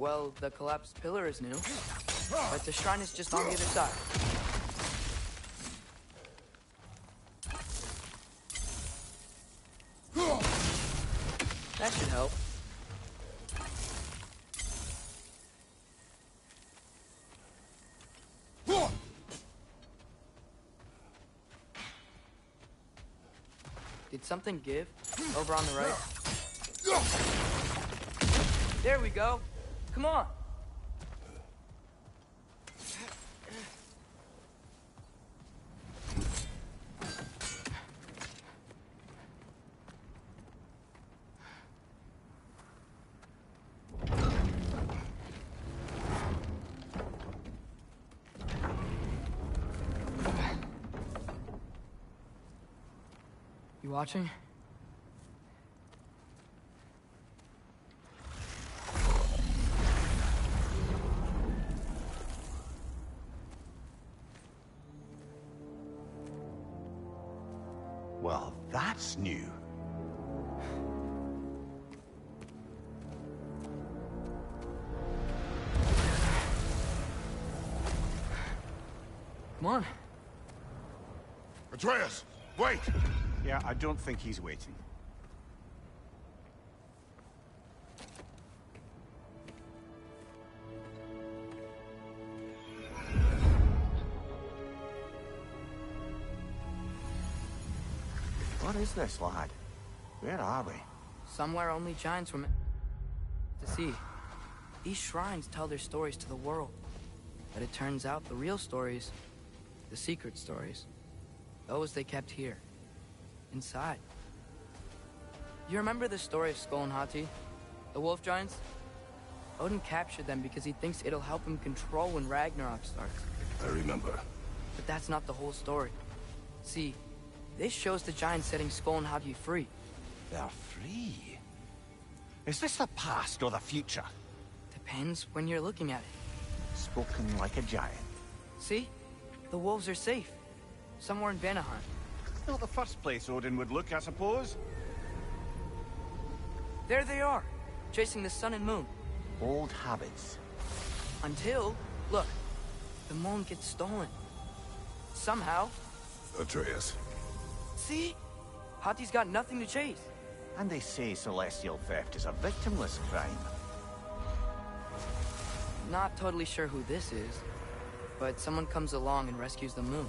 Well, the collapsed pillar is new, but the shrine is just on the other side. That should help. Did something give? Over on the right? There we go. Come on. You watching? Well, that's new. Come on. Atreus, wait! Yeah, I don't think he's waiting. What is this, lad? Where are we? Somewhere only giants were meant to see. These shrines tell their stories to the world. But it turns out the real stories, the secret stories, those they kept here, inside. You remember the story of Skull and Hati? The wolf giants? Odin captured them because he thinks it'll help him control when Ragnarok starts. I remember. But that's not the whole story. See, this shows the giants setting Skull and Hati free. They're free. Is this the past or the future? Depends when you're looking at it. Spoken like a giant. See? The wolves are safe. Somewhere in Vanaheim. Not the first place Odin would look, I suppose. There they are, chasing the sun and moon. Old habits. Until, look, the moon gets stolen. Somehow. Atreus. See? Hati's got nothing to chase. And they say celestial theft is a victimless crime. Not totally sure who this is, but someone comes along and rescues the moon.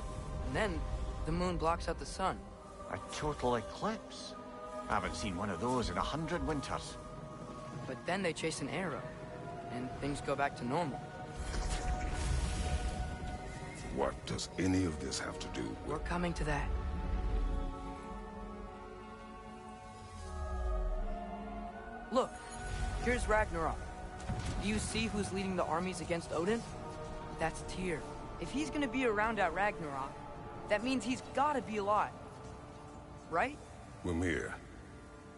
And then, the moon blocks out the sun. A total eclipse. I haven't seen one of those in 100 winters. But then they chase an arrow, and things go back to normal. What does any of this have to do with... We're coming to that. Look, here's Ragnarok. Do you see who's leading the armies against Odin? That's Tyr. If he's gonna be around at Ragnarok, that means he's gotta be alive. Right? Mimir,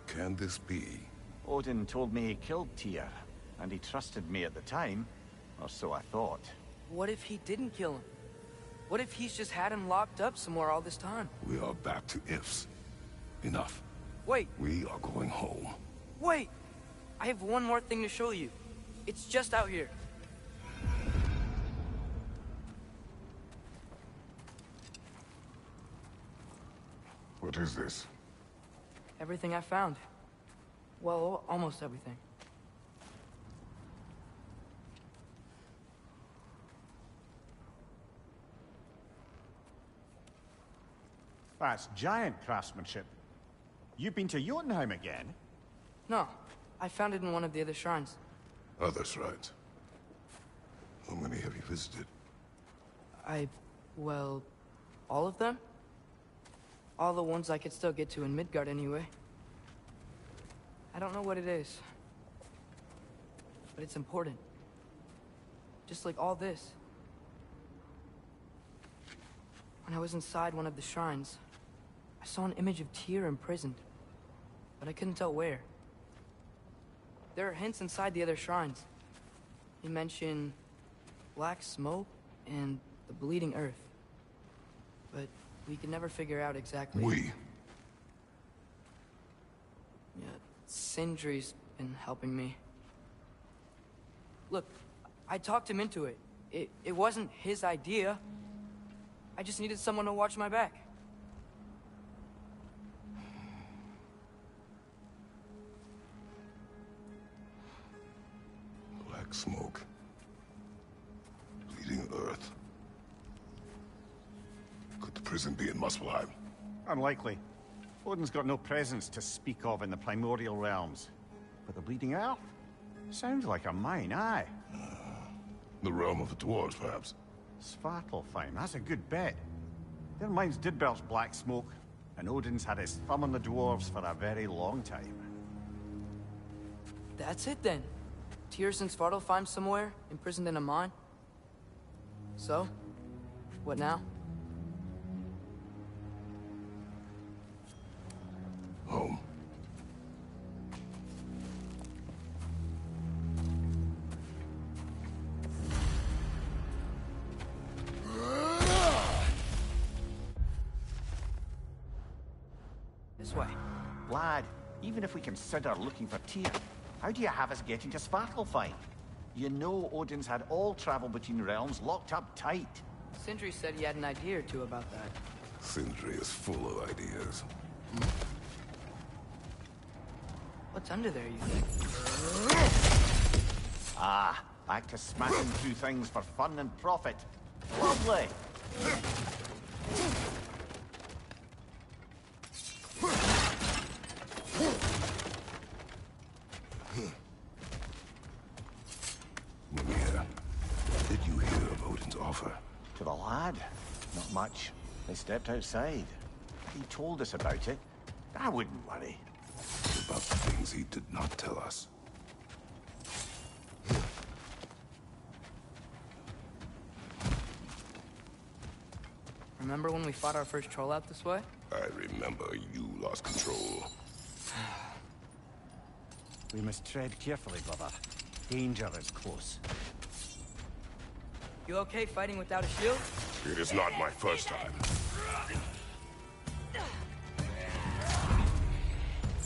can this be? Odin told me he killed Tyr, and he trusted me at the time, or so I thought. What if he didn't kill him? What if he's just had him locked up somewhere all this time? We are back to ifs. Enough. Wait, We are going home. wait! I have one more thing to show you. It's just out here. What is this? Everything I found. Well, almost everything. That's giant craftsmanship. You've been to Jotunheim again? No, I found it in one of the other shrines. Other shrines. How many have you visited? Well, all of them? All the ones I could still get to in Midgard anyway. I don't know what it is. But it's important. Just like all this. When I was inside one of the shrines, I saw an image of Tyr imprisoned. But I couldn't tell where. There are hints inside the other shrines. He mentioned black smoke and the bleeding earth. But we could never figure out exactly... We. Yeah, Sindri's been helping me. Look, I talked him into it. It wasn't his idea. I just needed someone to watch my back. Black smoke. Bleeding earth. Could the prison be in Muspelheim? Unlikely. Odin's got no presence to speak of in the primordial realms. But the Bleeding Earth? Sounds like a mine, aye. The realm of the dwarves, perhaps. Svartalfheim, that's a good bet. Their mines did belch black smoke, and Odin's had his thumb on the dwarves for a very long time. That's it then. Tyr's in Svartalfheim somewhere, imprisoned in a mine. So, what now? Home. This way. Lad, even if we consider looking for Tyr, how do you have us getting to Svartalfheim? You know Odin's had all travel between realms locked up tight. Sindri said he had an idea or two about that. Sindri is full of ideas. What's under there, you think? Ah, back to smashing through things for fun and profit. Lovely! Mimir, did you hear of Odin's offer? To the lad? Not much. They stepped outside. He told us about it. I wouldn't worry. About the things he did not tell us. Remember when we fought our first troll out this way? I remember you lost control. We must tread carefully, brother. Danger is close. You okay fighting without a shield? It is not my first time.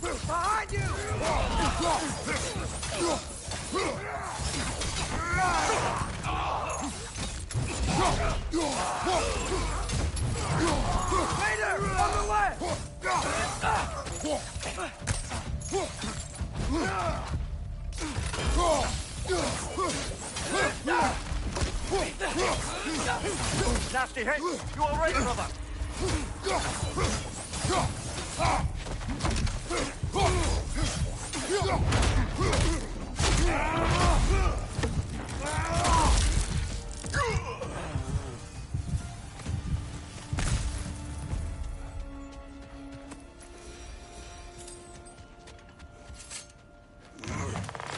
Behind you! Later! On the way! Nasty hit! You all right, brother?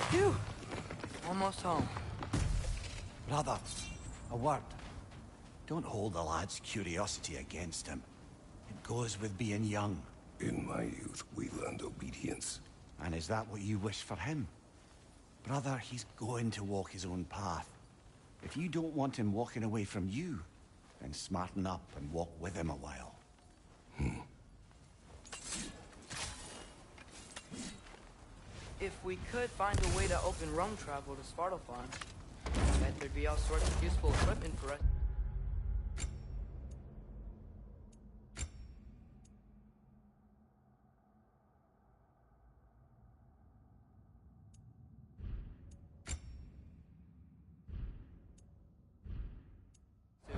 Phew! Almost home. Brother, a word. Don't hold the lad's curiosity against him. It goes with being young. In my youth, we learned obedience. And is that what you wish for him? Brother, he's going to walk his own path. If you don't want him walking away from you, then smarten up and walk with him a while. If we could find a way to open roam travel to Svartalfheim, I bet there'd be all sorts of useful equipment for us.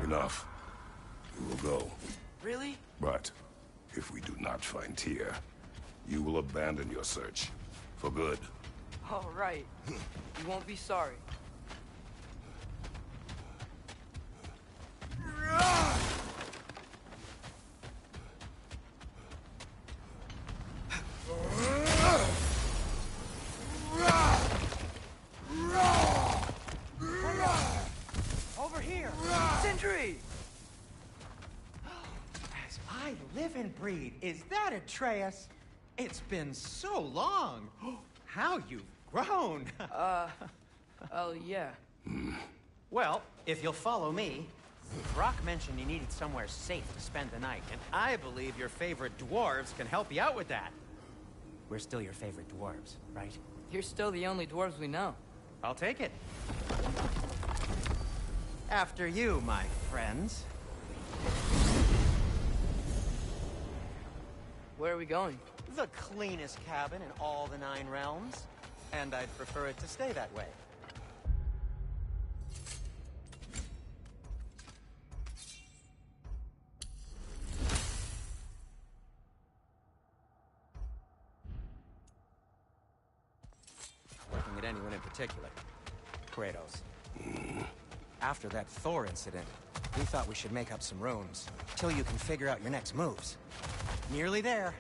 Enough. We will go. Really? But if we do not find Tyr, you will abandon your search. For good. All right. You won't be sorry. Over here! Sindri! As I live and breathe, is that Atreus? It's been so long. How you've grown. Oh, yeah. Well, if you'll follow me, Brock mentioned he needed somewhere safe to spend the night, and I believe your favorite dwarves can help you out with that. We're still your favorite dwarves, right? You're still the only dwarves we know. I'll take it. After you, my friends. Where are we going? The cleanest cabin in all the 9 realms. And I'd prefer it to stay that way. Looking at anyone in particular. Kratos. After that Thor incident, we thought we should make up some rooms, till you can figure out your next moves. Nearly there.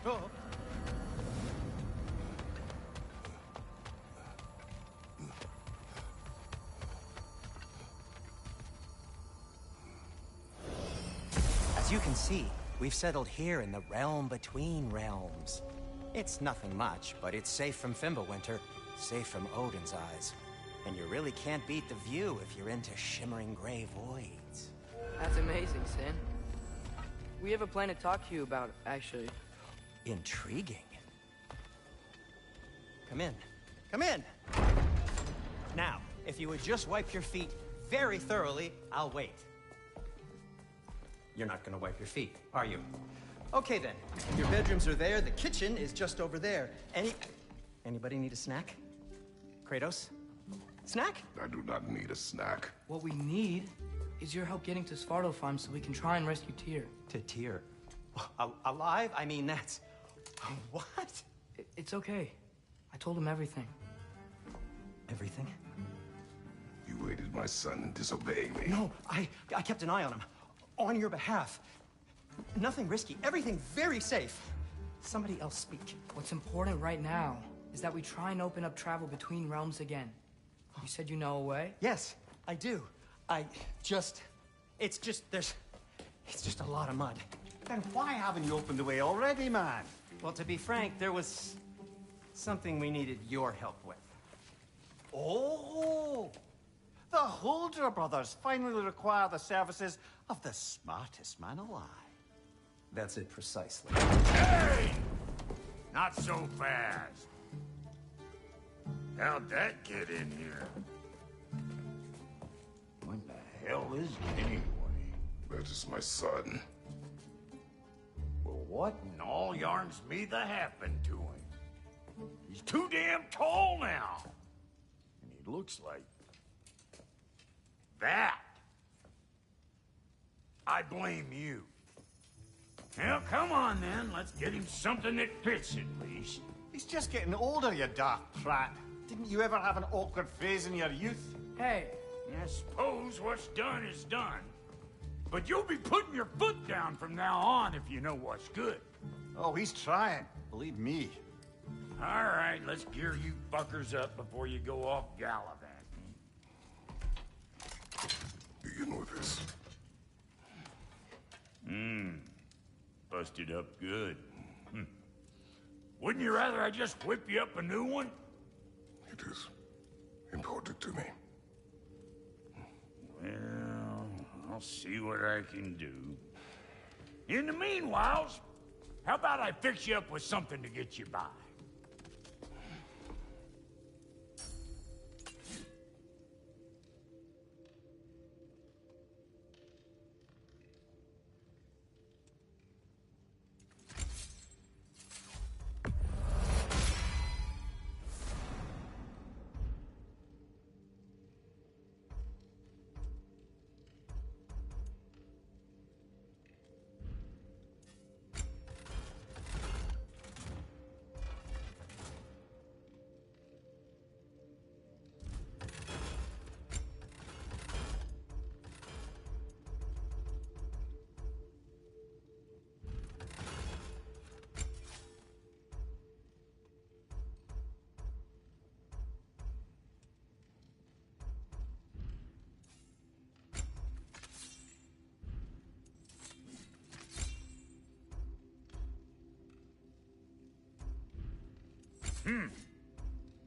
Oh. As you can see, we've settled here in the realm between realms. It's nothing much, but it's safe from Fimbulwinter, safe from Odin's eyes. And you really can't beat the view if you're into shimmering gray voids. That's amazing, Sin. We have a plan to talk to you about, actually. Intriguing. Come in. Come in! Now, if you would just wipe your feet very thoroughly, I'll wait. You're not gonna wipe your feet, are you? Okay then. Your bedrooms are there, the kitchen is just over there. Anybody need a snack? Kratos? Snack? I do not need a snack. What we need is your help getting to Svartalfheim so we can try and rescue Tyr. To Tyr? Alive? I mean, that's... What? It's okay. I told him everything. Everything? You aided my son in disobeying me. No, I kept an eye on him. On your behalf. Nothing risky. Everything very safe. Somebody else speak. What's important right now is that we try and open up travel between realms again. You said you know a way? Yes, I do. It's just a lot of mud. Then why haven't you opened the way already, man? Well, to be frank, there was something we needed your help with. Oh! The Holder brothers finally require the services of the smartest man alive. That's it precisely. Hey! Not so fast. How'd that get in here? What the hell is it anyway? That is my son. Well, what in all yarns me that happened to him? He's too damn tall now. And he looks like... that. I blame you. Well, come on then. Let's get him something that fits at least. He's just getting older, you dark prat. Didn't you ever have an awkward phase in your youth? Hey, I suppose what's done is done. But you'll be putting your foot down from now on if you know what's good. Oh, he's trying. Believe me. All right, let's gear you fuckers up before you go off gallivanting. Do you know this? Busted up good. Wouldn't you rather I just whip you up a new one? It is important to me. Well, I'll see what I can do. In the meanwhile, how about I fix you up with something to get you by?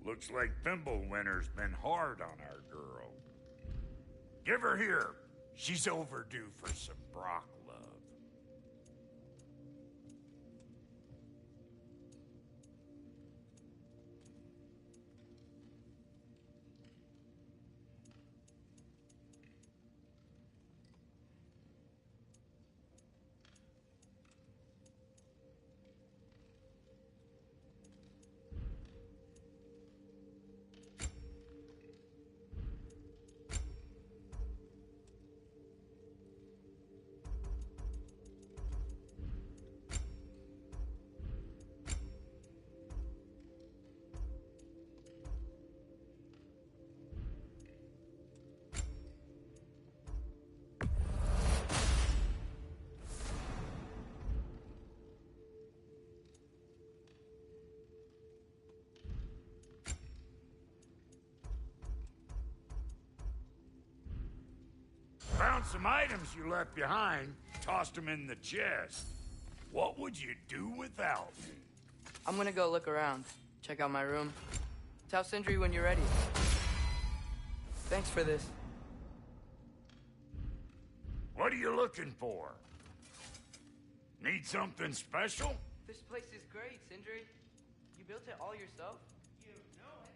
Looks like Fimbulwinter's been hard on our girl. Give her here. She's overdue for some Brock love. some items you left behind, tossed them in the chest. What would you do without me? I'm gonna go look around, check out my room. Tell Sindri when you're ready. Thanks for this. What are you looking for? Need something special? This place is great, Sindri. You built it all yourself? You know it.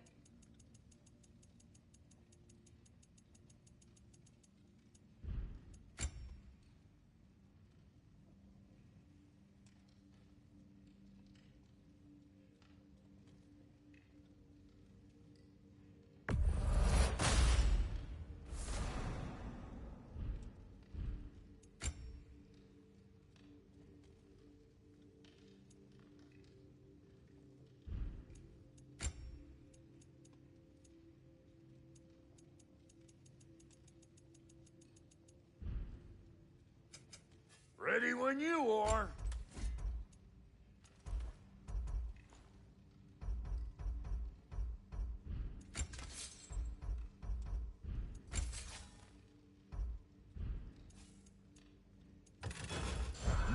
Ready when you are.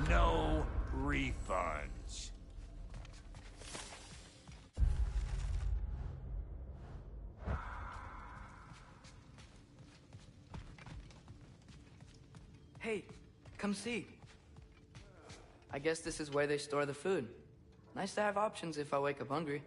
No refunds. Hey, come see. I guess this is where they store the food. Nice to have options if I wake up hungry.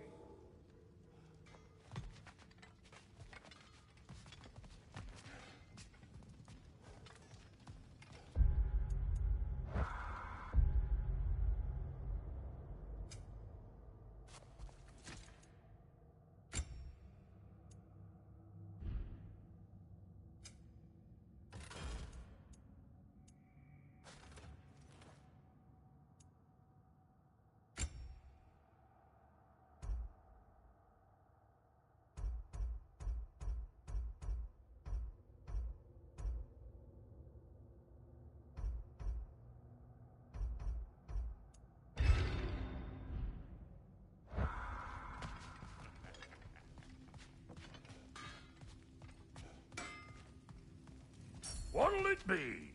What'll it be?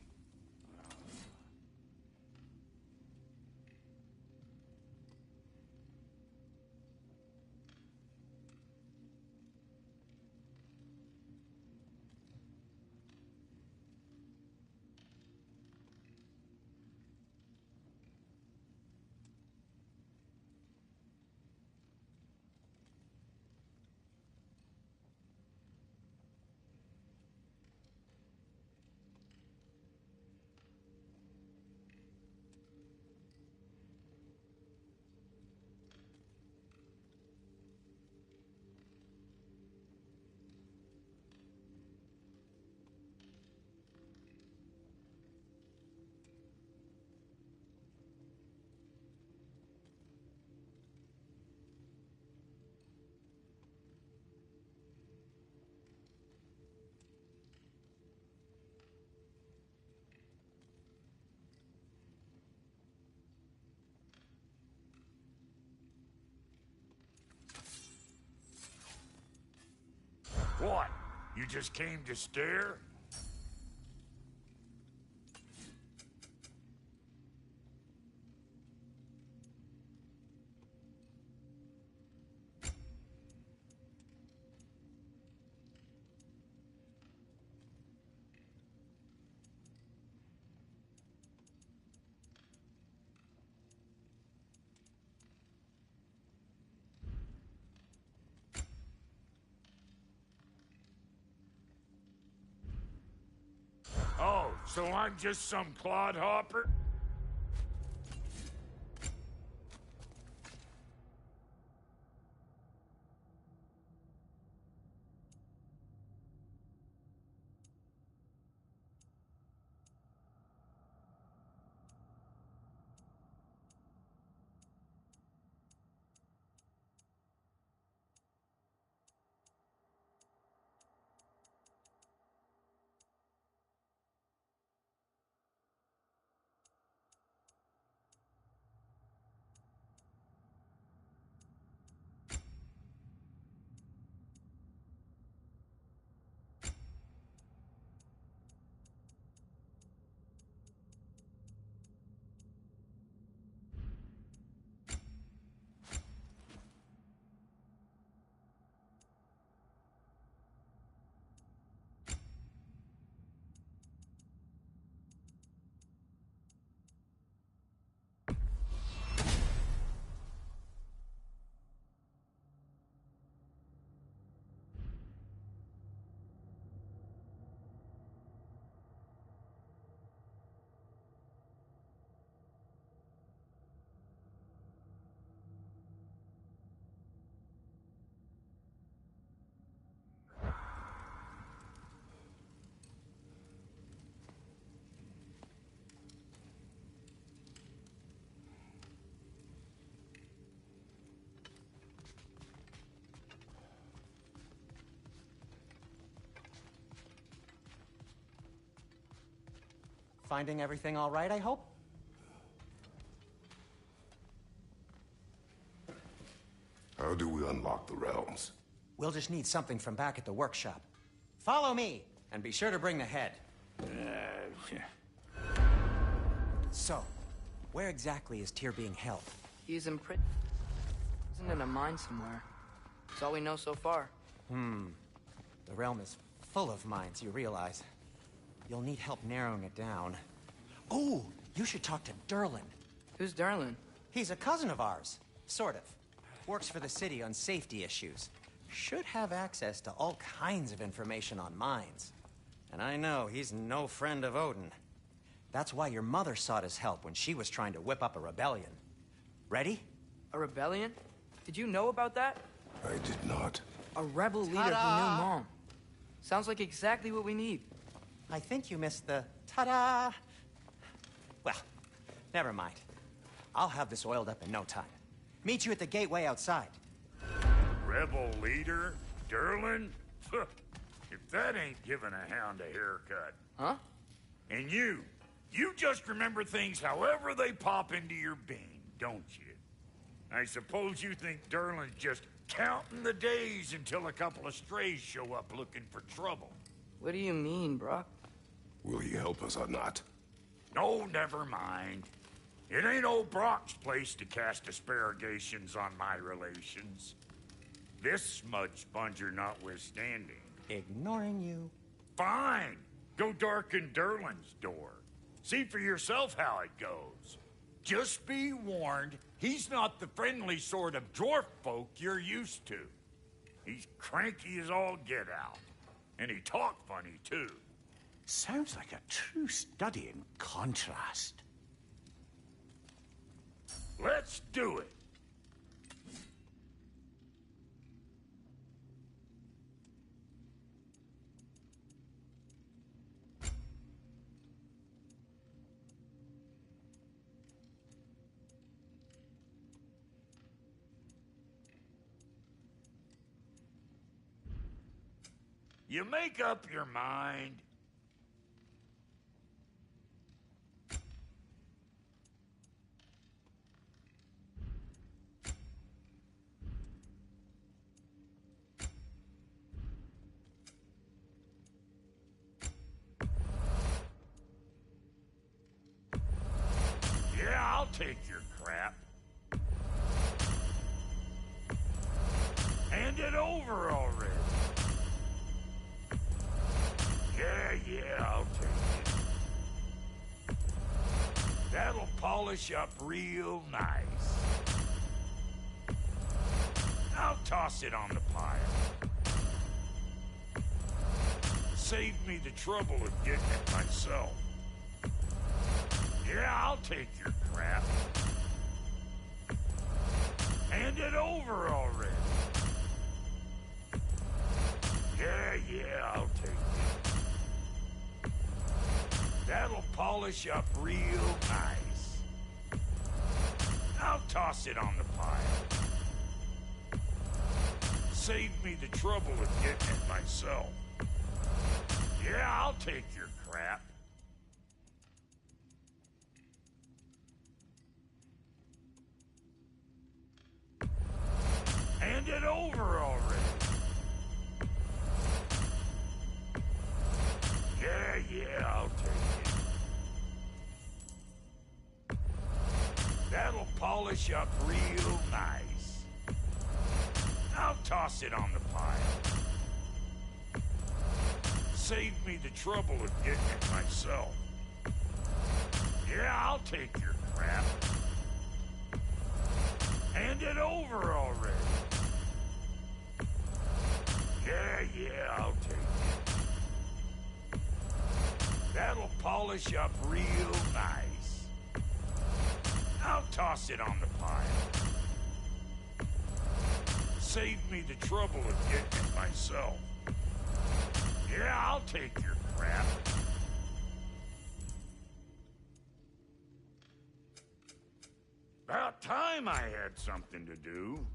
What? You just came to stare? Oh, so I'm just some clodhopper? Finding everything all right, I hope? How do we unlock the realms? We'll just need something from back at the workshop. Follow me, and be sure to bring the head. So, where exactly is Tyr being held? He's in prison in a mine somewhere. That's all we know so far. The realm is full of mines, you realize. You'll need help narrowing it down. Oh, you should talk to Derlin. Who's Darlin? He's a cousin of ours. Sort of. Works for the city on safety issues. Should have access to all kinds of information on mines. And I know he's no friend of Odin. That's why your mother sought his help when she was trying to whip up a rebellion. Ready? A rebellion? Did you know about that? I did not. A rebel leader who knew Mom. Sounds like exactly what we need. I think you missed the ta-da. Well, never mind. I'll have this oiled up in no time. Meet you at the gateway outside. Rebel leader? Derlin? If that ain't giving a hound a haircut. Huh? And you just remember things however they pop into your bean, don't you? I suppose you think Derlin's just counting the days until a couple of strays show up looking for trouble. What do you mean, Brock? Will he help us or not? No, never mind. It ain't old Brock's place to cast aspersions on my relations. This smudge sponger notwithstanding. Ignoring you. Fine. Go darken Derlin's door. See for yourself how it goes. Just be warned, he's not the friendly sort of dwarf folk you're used to. He's cranky as all get out. And he talk funny, too. Sounds like a true study in contrast. Let's do it. You make up your mind. Yeah, I'll take your crap. Hand it over already. Yeah, I'll take it. That'll polish up real nice. I'll toss it on the pile. Save me the trouble of getting it myself. Yeah, I'll take your crap. Hand it over already. Yeah, I'll take it. That'll polish up real nice. I'll toss it on the pile. Save me the trouble of getting it myself. Yeah, I'll take your crap. Hand it over already. Yeah, I'll take it. That'll polish up real nice. I'll toss it on the pile. Save me the trouble of getting it myself. Yeah, I'll take your crap. Hand it over already. Yeah, I'll take it. That'll polish up real nice. I'll toss it on the pile. Save me the trouble of getting it myself. Yeah, I'll take your crap. About time I had something to do.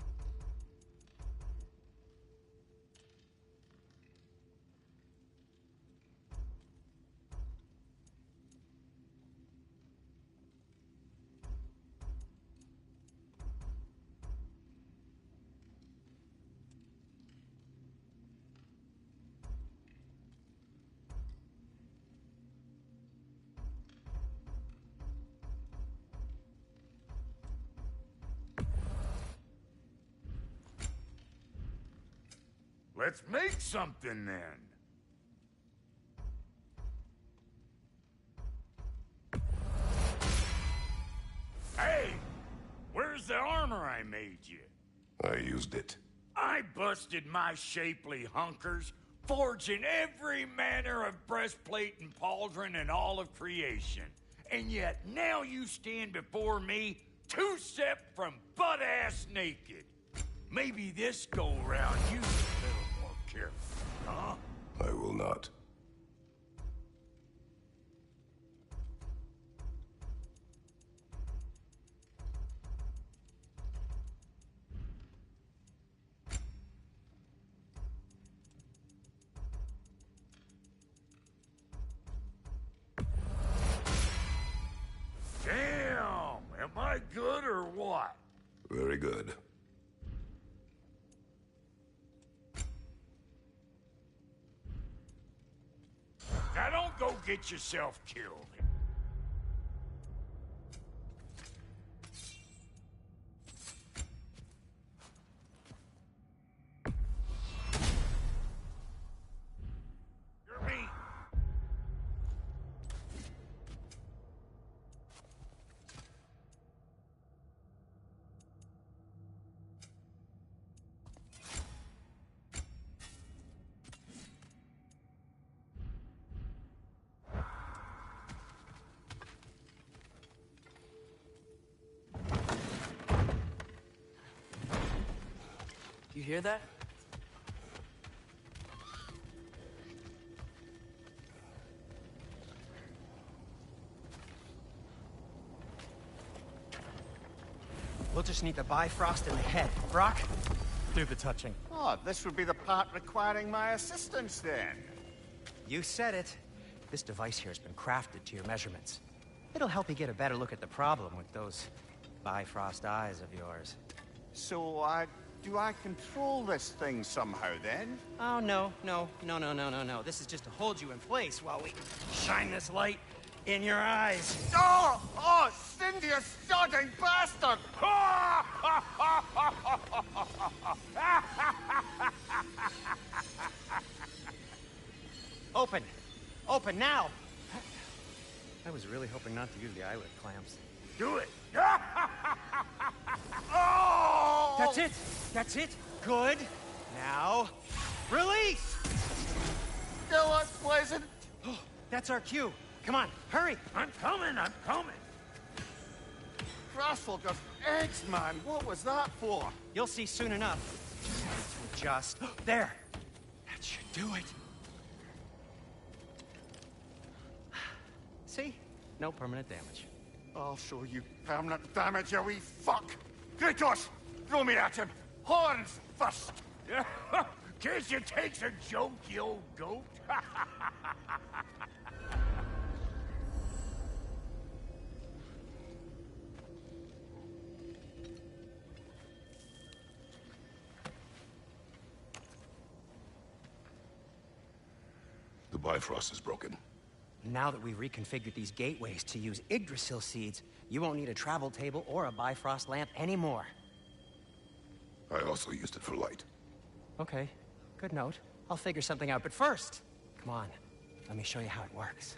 Let's make something then. Hey! Where's the armor I made you? I used it. I busted my shapely hunkers, forging every manner of breastplate and pauldron in all of creation. And yet now you stand before me, two-step from butt-ass naked. Maybe this go-round you a little more careful, huh? I will not. Damn! Am I good or what? Very good. Now don't go get yourself killed. You're me. You hear that? We'll just need the Bifrost in the head. Brock, do the touching. Oh, this would be the part requiring my assistance then. You said it. This device here has been crafted to your measurements. It'll help you get a better look at the problem with those Bifrost eyes of yours. So, do I control this thing somehow then? Oh, no. This is just to hold you in place while we shine this light in your eyes. Oh, Cindy, you sodding bastard! Open! Open now! I was really hoping not to use the eyelid clamps. Do it. Oh! That's it! That's it! Good! Now, release! Still unpleasant. Oh, that's our cue. Come on, hurry! I'm coming. Crossful just eggs, man. What was that for? You'll see soon enough. Just have to adjust. There! That should do it. See? No permanent damage. I'll show you permanent damage, you wee fuck! Kratos! Throw me at him! Horns first! Guess it takes a joke, you old goat. The Bifrost is broken. Now that we've reconfigured these gateways to use Yggdrasil seeds, you won't need a travel table or a Bifrost lamp anymore. I also used it for light. Okay, good note. I'll figure something out, but first, come on, let me show you how it works.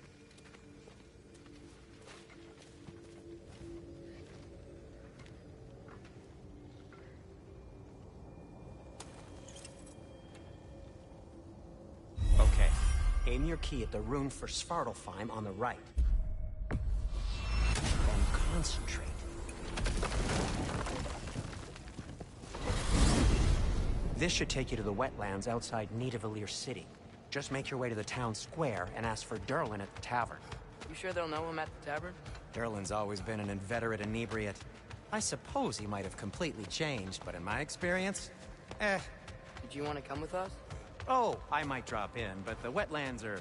Okay, aim your key at the rune for Svartalfheim on the right. Then concentrate. This should take you to the wetlands outside Nidavellir City. Just make your way to the town square and ask for Durlin at the tavern. You sure they'll know him at the tavern? Durlin's always been an inveterate inebriate. I suppose he might have completely changed, but in my experience, Did you want to come with us? Oh, I might drop in, but the wetlands are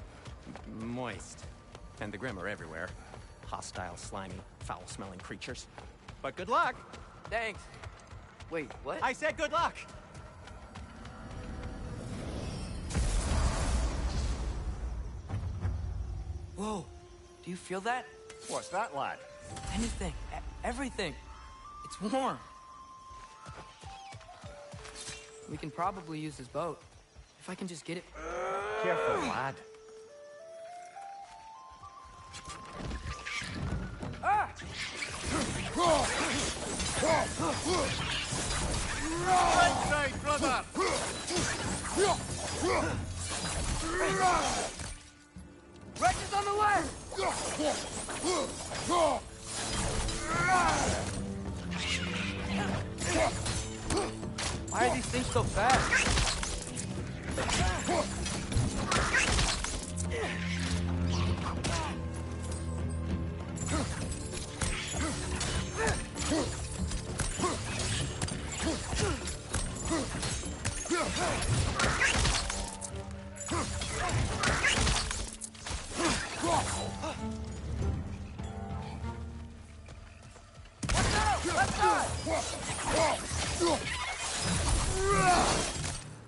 moist. And the Grim are everywhere. Hostile, slimy, foul-smelling creatures. But good luck! Thanks. Wait, what? I said good luck! Whoa, do you feel that? What's that, lad? Anything, everything. It's warm. We can probably use this boat, If I can just get it... Careful, lad. Right side, brother! Rex is on the way! Why are these things so fast?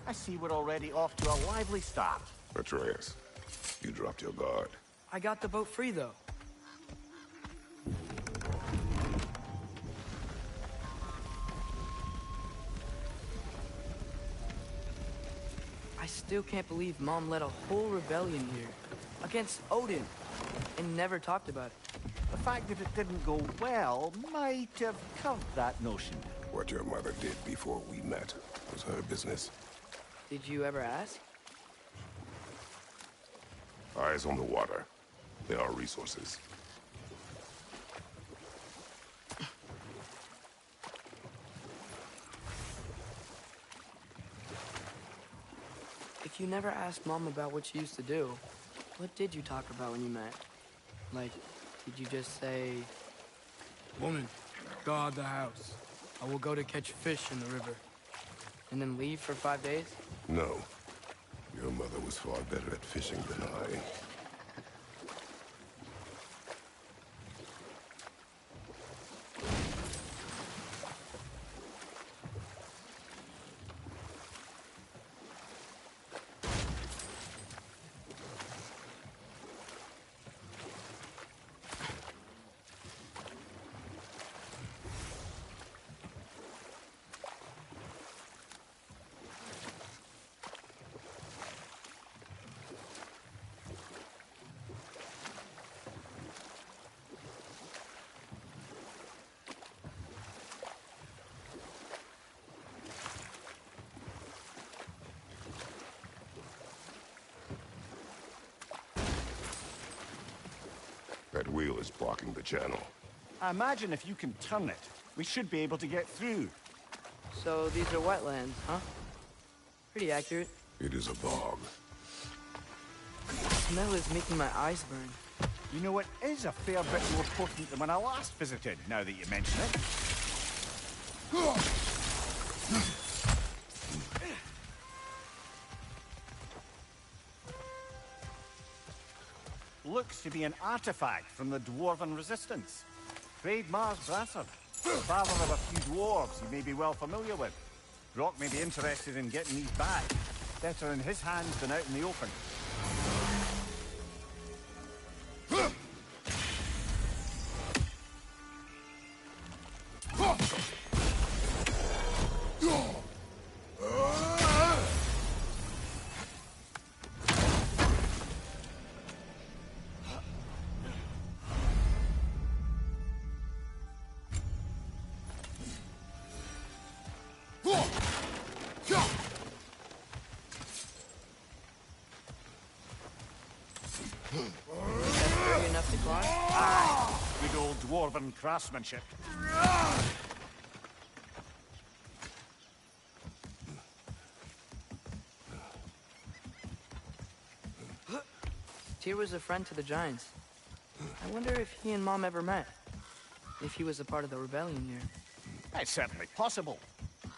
I see we're already off to a lively start. Atreus, you dropped your guard. I got the boat free, though. I still can't believe Mom led a whole rebellion here. Against Odin. And never talked about it. The fact that it didn't go well might have curved that notion. What your mother did before we met was her business. Did you ever ask? Eyes on the water. There are resources. If you never asked Mom about what she used to do, what did you talk about when you met? Like, did you just say... Woman, guard the house. I will go to catch fish in the river. And then leave for 5 days? No. Your mother was far better at fishing than I. That wheel is blocking the channel. I imagine if you can turn it, we should be able to get through. So these are wetlands, huh? Pretty accurate. It is a bog. The smell is making my eyes burn. You know, it is a fair bit more potent than when I last visited, now that you mention it. Looks to be an artifact from the Dwarven Resistance. Trade Mars Brassard, father of a few dwarves you may be well familiar with. Brock may be interested in getting these back. Better in his hands than out in the open. That's big enough to climb? Good old Dwarven craftsmanship. Tyr was a friend to the Giants. I wonder if he and Mom ever met. If he was a part of the rebellion here. It's certainly possible.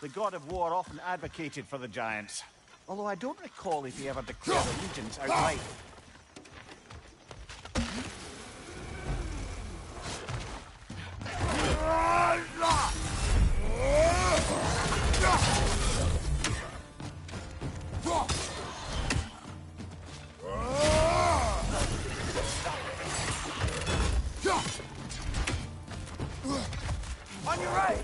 The god of war often advocated for the Giants. Although I don't recall if he ever declared allegiance outright. On your right!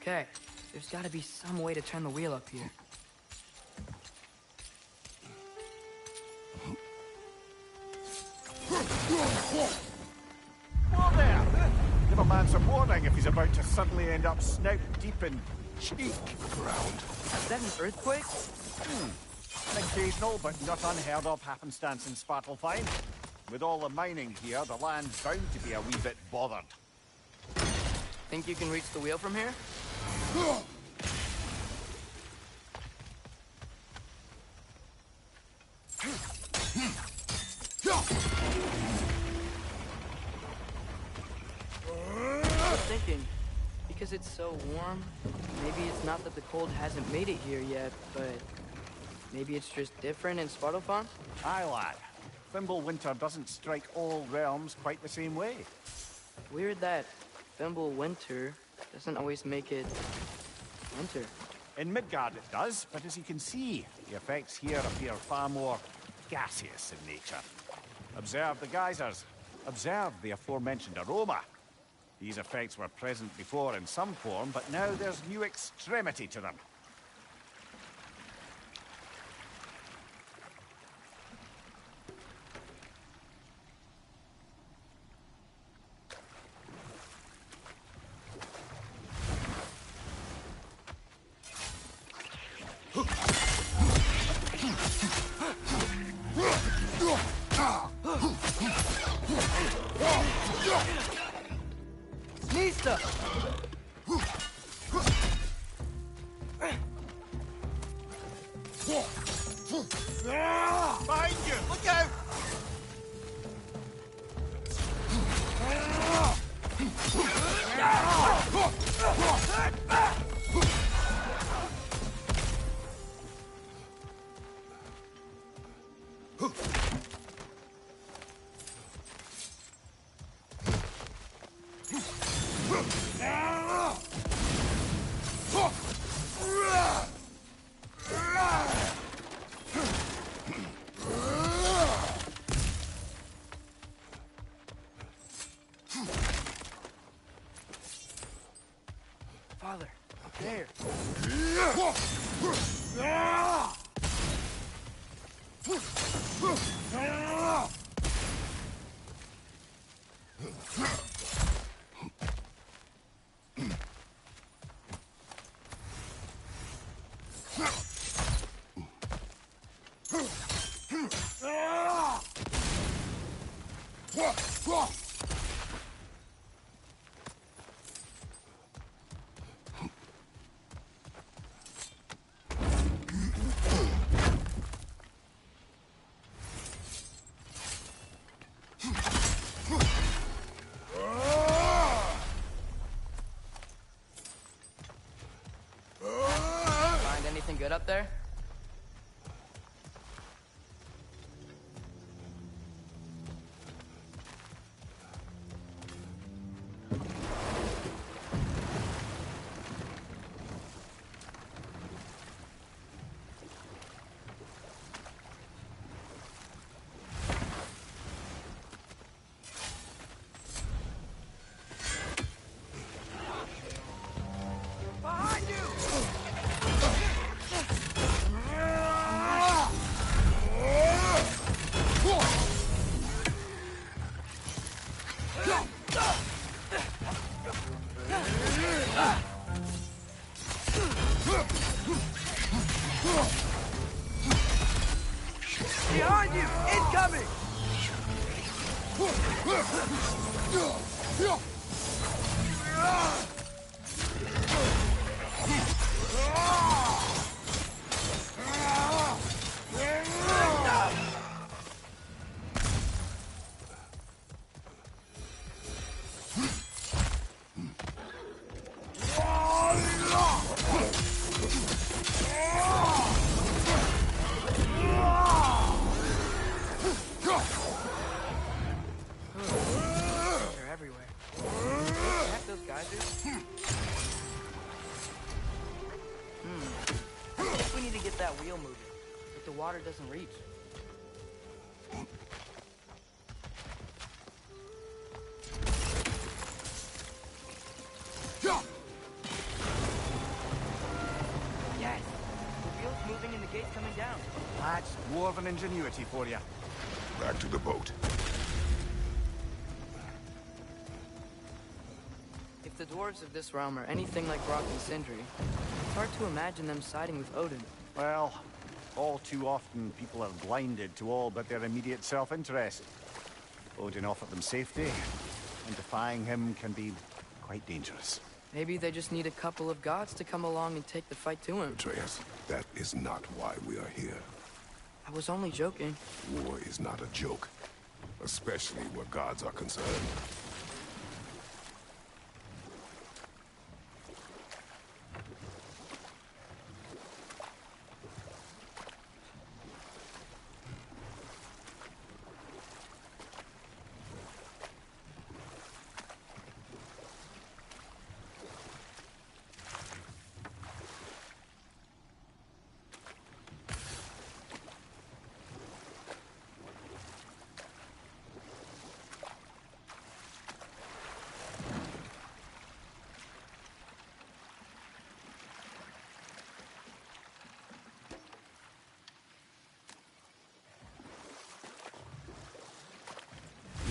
Okay, there's gotta be some way to turn the wheel up here. Whoa there! Give a man some warning if he's about to suddenly end up snout deep in cheek. Ground. Is that an earthquake? An occasional but not unheard of happenstance in Svartalfheim. With all the mining here, the land's bound to be a wee bit bothered. Think you can reach the wheel from here? I was thinking, because it's so warm, maybe it's not that the cold hasn't made it here yet, but maybe it's just different in Svartalfheim? Aye, lad. Fimbulwinter doesn't strike all realms quite the same way. Weird that Fimbulwinter doesn't always make it winter. In Midgard it does, but as you can see, the effects here appear far more gaseous in nature. Observe the geysers. Observe the aforementioned aroma. These effects were present before in some form, but now there's new extremity to them. Nista! Behind you! Look out! Father, up there. Find anything good up there? Behind you! Incoming! They're everywhere. Heck, those geysers. I think we need to get that wheel moving, but the water doesn't reach. Yes! The wheel's moving and the gate's coming down. That's dwarven ingenuity for you. Back to the boat. If the dwarves of this realm are anything like Rock and Sindri, it's hard to imagine them siding with Odin. Well, all too often people are blinded to all but their immediate self-interest. Odin offered them safety, and defying him can be quite dangerous. Maybe they just need a couple of gods to come along and take the fight to him. Atreus, that is not why we are here. I was only joking. War is not a joke, especially where gods are concerned.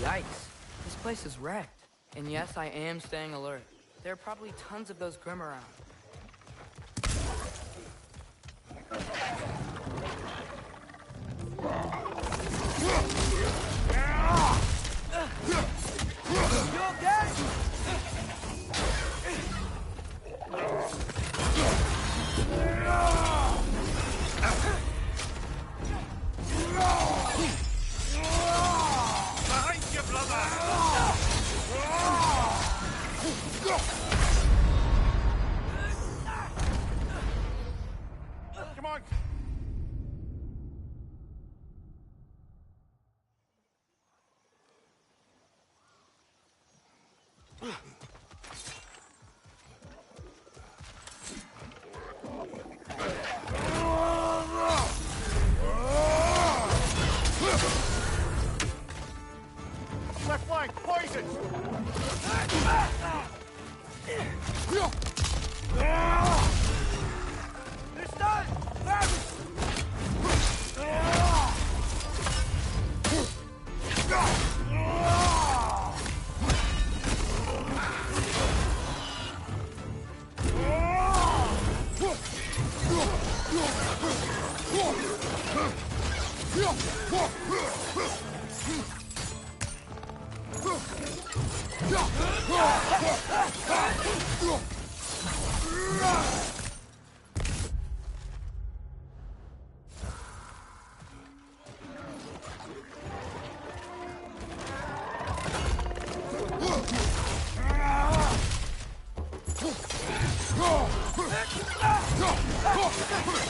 Yikes. This place is wrecked. And yes, I am staying alert. There are probably tons of those Grim around. You okay? Behind you, brother! Come on! Left flank, poison! They're stunned!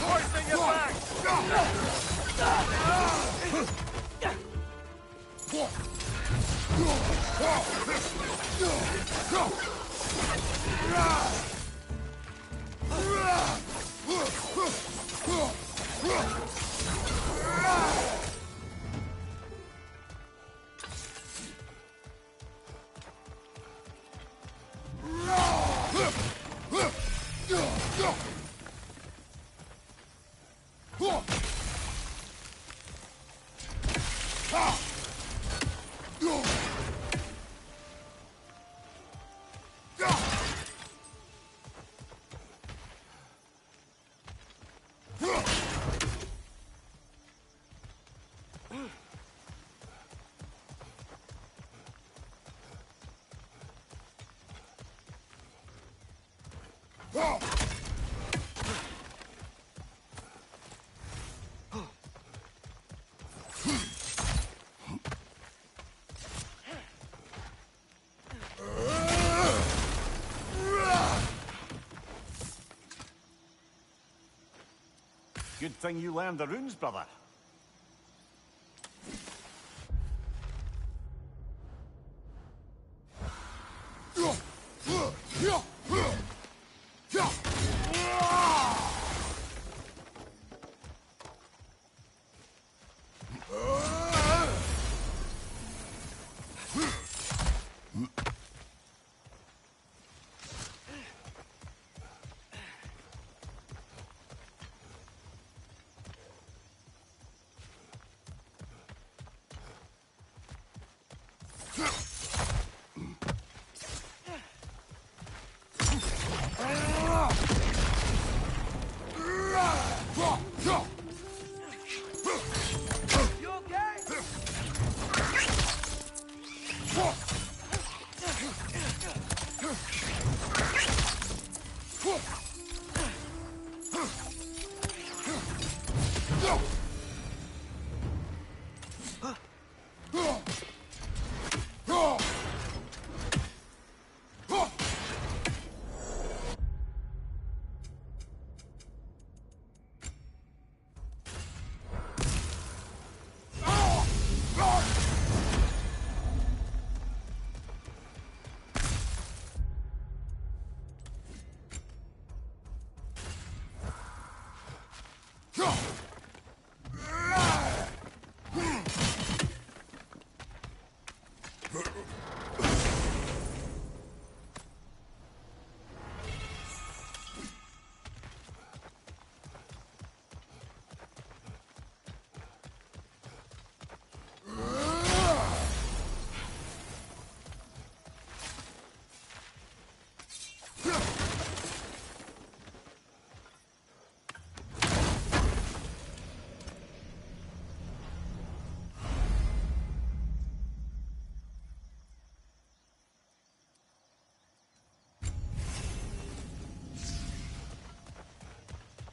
Hoisting it back! Good thing you learned the runes, brother.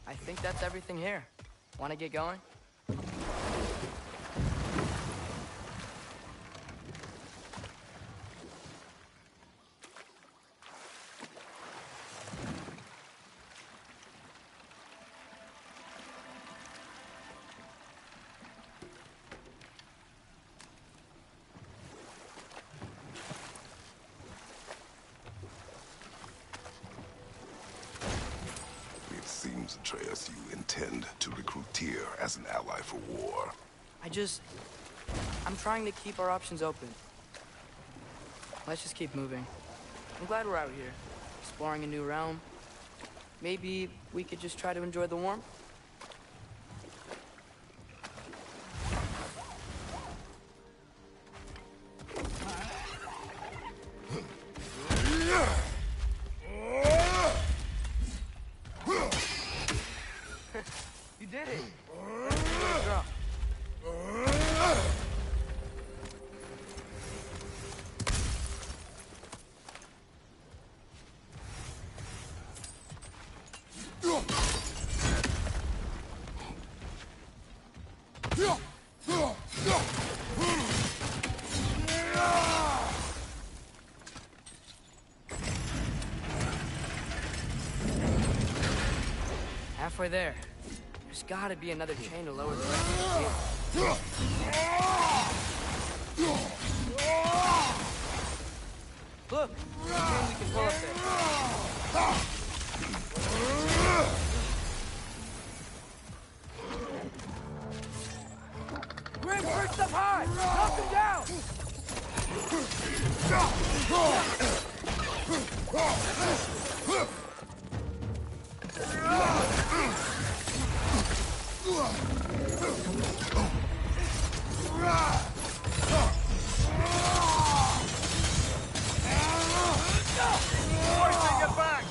I think that's everything here. Want to get going? It seems, Atreus, you intend to recruit Tyr as an ally for war. I'm trying to keep our options open. Let's just keep moving. I'm glad we're out here, exploring a new realm. Maybe we could just try to enjoy the warmth? You did it! Good girl. Halfway there. There's gotta be another chain to lower the rest of the field. Look! There's a chain we can pull up there. Grim, perched up high! Knock him down! Get back!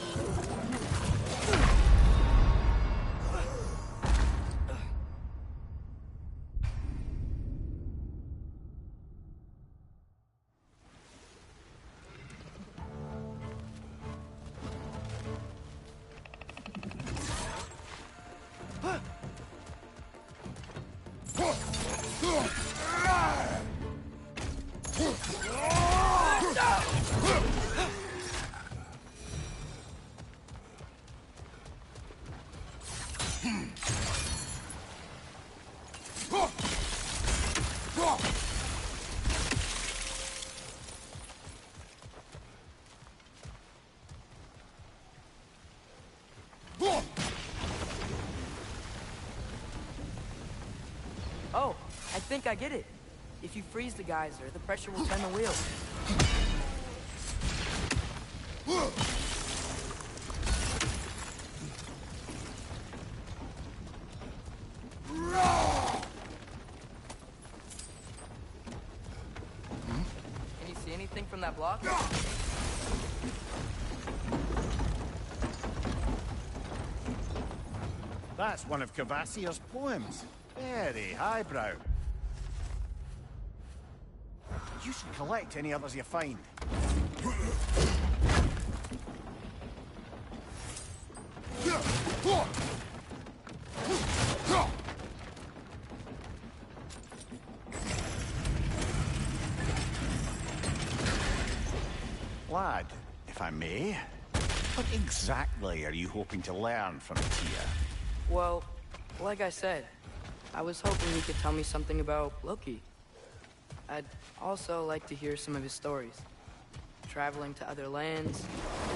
think I get it. If you freeze the geyser, the pressure will turn the wheel. Can you see anything from that block? That's one of Cavassier's poems. Very highbrow. You should collect any others you find. Lad, if I may, what exactly are you hoping to learn from Tyr? Well, like I said, I was hoping he could tell me something about Loki. I'd also like to hear some of his stories. Traveling to other lands,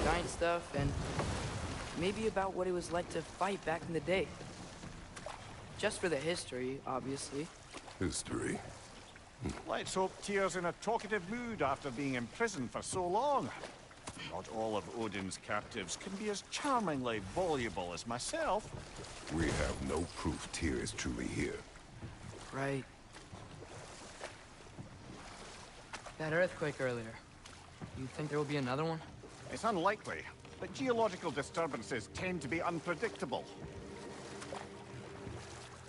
giant stuff, and maybe about what it was like to fight back in the day. Just for the history, obviously. History. Let's hope Tyr's in a talkative mood after being imprisoned for so long. Not all of Odin's captives can be as charmingly voluble as myself. We have no proof Tyr is truly here. Right. That earthquake earlier. You think there will be another one? It's unlikely, but geological disturbances tend to be unpredictable.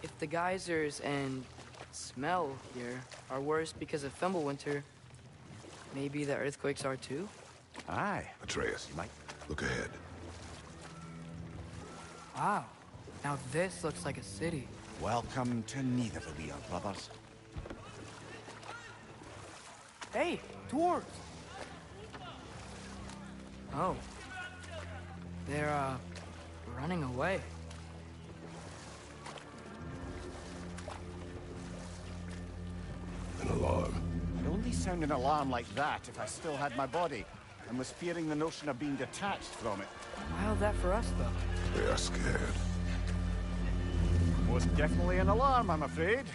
If the geysers and smell here are worse because of Fimbulwinter, maybe the earthquakes are too? Aye. Atreus, look ahead. Wow. Now this looks like a city. Welcome to Nidavellir, brothers. Hey, dwarves! Oh. They're, running away. An alarm. I'd only sound an alarm like that if I still had my body, and was fearing the notion of being detached from it. Wild that for us, though. They are scared. Most definitely an alarm, I'm afraid.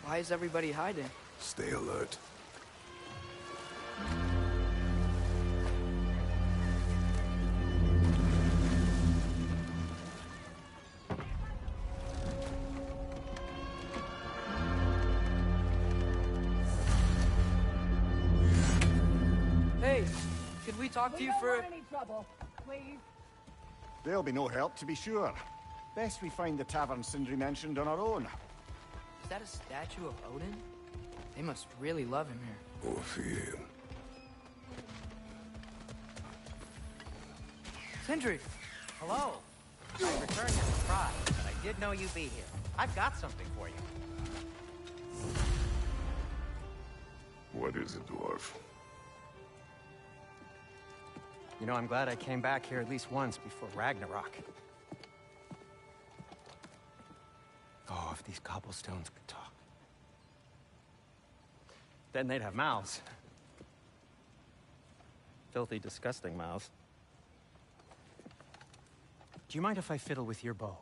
Why is everybody hiding? Stay alert. Hey, could we talk to you for... any trouble, please. There'll be no help, to be sure. Best we find the tavern Sindri mentioned on our own. Is that a statue of Odin? They must really love him here. Or fear him. Sindri! Hello. I returned your surprise, but I did know you'd be here. I've got something for you. What is it, dwarf? You know, I'm glad I came back here at least once before Ragnarok. Oh, if these cobblestones could talk. Then they'd have mouths. Filthy, disgusting mouths. Do you mind if I fiddle with your bow?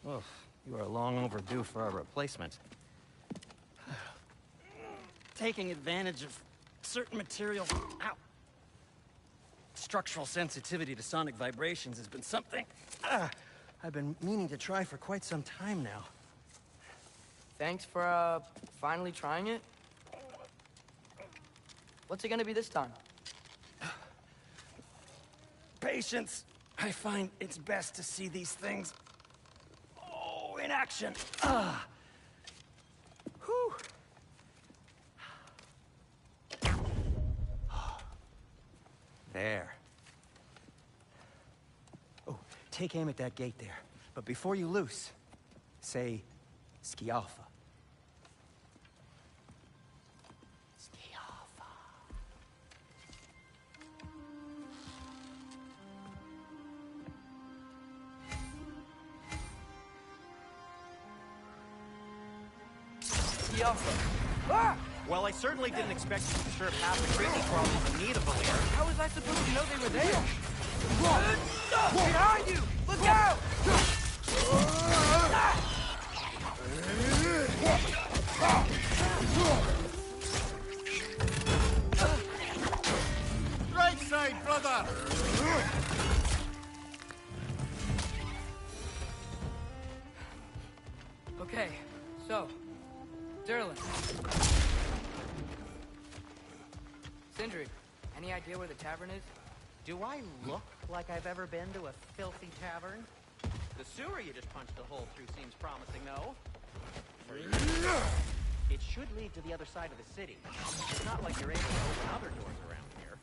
Oh, you are long overdue for a replacement. Taking advantage of certain materials. Ow! Structural sensitivity to sonic vibrations has been something I've been meaning to try for quite some time now. Thanks for, finally trying it. What's it gonna be this time? Patience. I find it's best to see these things, in action. Whew. There. Oh, take aim at that gate there. But before you loose, say, Skialfa. Skialfa. Skialfa. Ah! Well, I certainly didn't expect you to disturb half the creepy crawlers in Nidavellir. How was I supposed to know they were there? Behind you! Look out! Right side, brother! Okay, so, Durlin. Sindri, any idea where the tavern is? Do I look like I've ever been to a filthy tavern? The sewer you just punched a hole through seems promising, though. It should lead to the other side of the city. It's not like you're able to open other doors around here.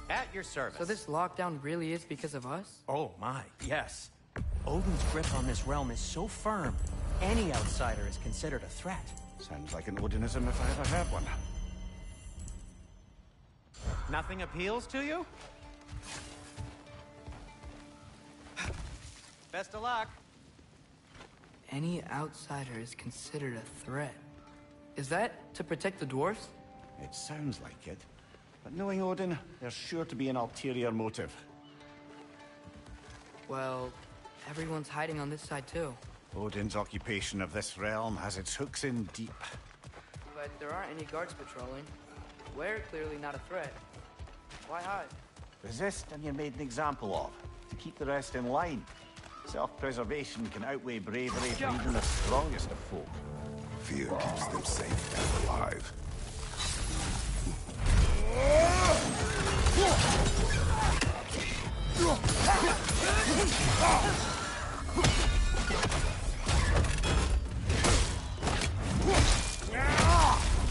At your service. So this lockdown really is because of us? Oh my, yes. Odin's grip on this realm is so firm, any outsider is considered a threat. Sounds like an Odinism if I ever heard one. Nothing appeals to you? Best of luck. Any outsider is considered a threat. Is that to protect the dwarfs? It sounds like it. But knowing Odin, there's sure to be an ulterior motive. Well, everyone's hiding on this side too. Odin's occupation of this realm has its hooks in deep. But there aren't any guards patrolling. We're clearly not a threat. Why hide? Resist and you're made an example of, to keep the rest in line. Self-preservation can outweigh bravery for even the strongest of folk. Fear keeps them safe and alive.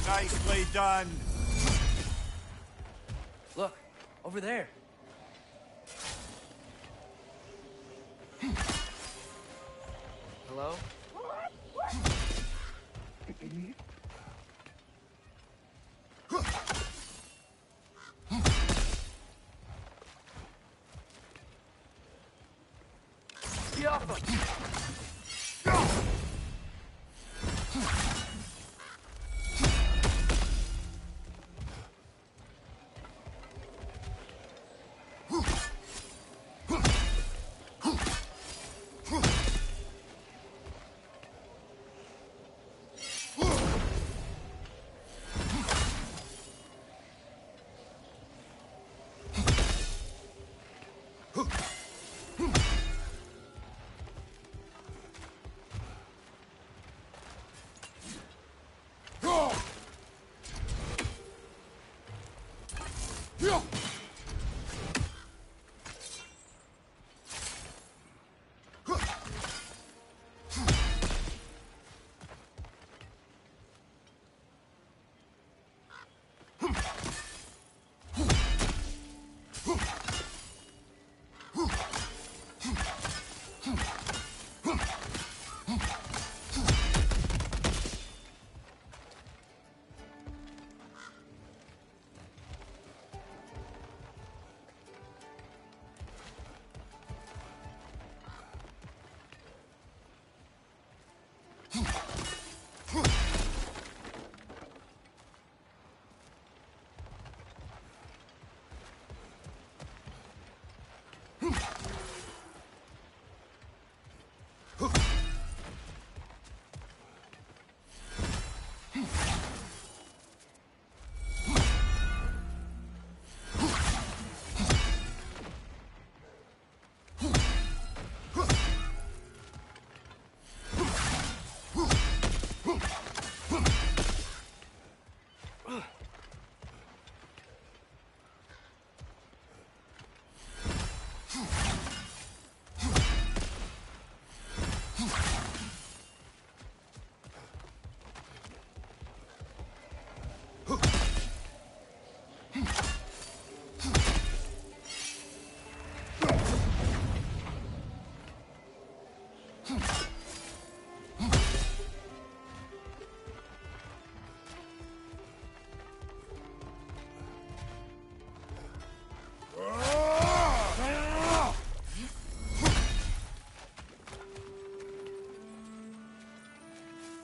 Nicely done. Look, over there. Hello?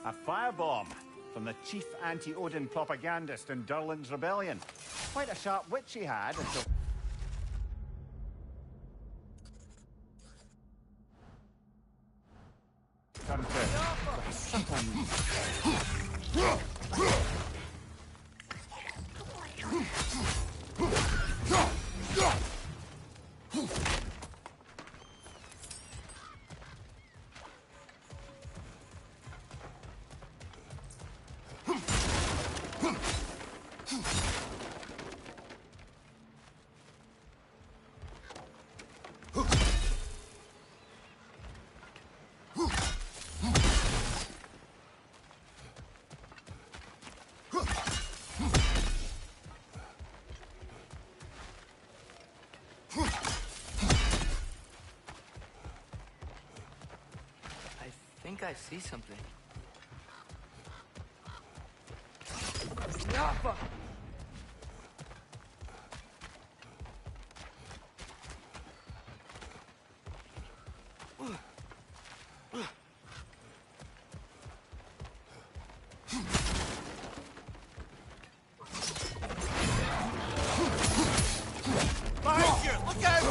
A firebomb from the chief anti-Odin propagandist in Durlin's rebellion. Quite a sharp wit she had until... Come I think I see something. Behind you! Look out!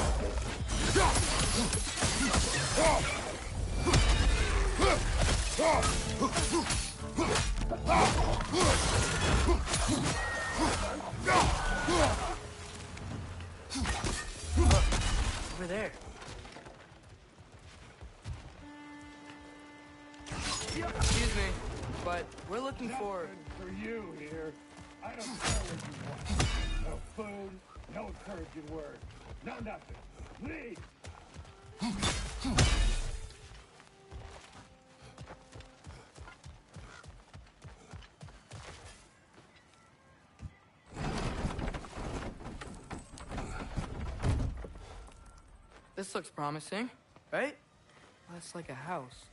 Over there. Excuse me, but we're looking for... For you here. I don't care what you want. No food, no encouraging word, no nothing. Leave! This looks promising, right? That's like a house.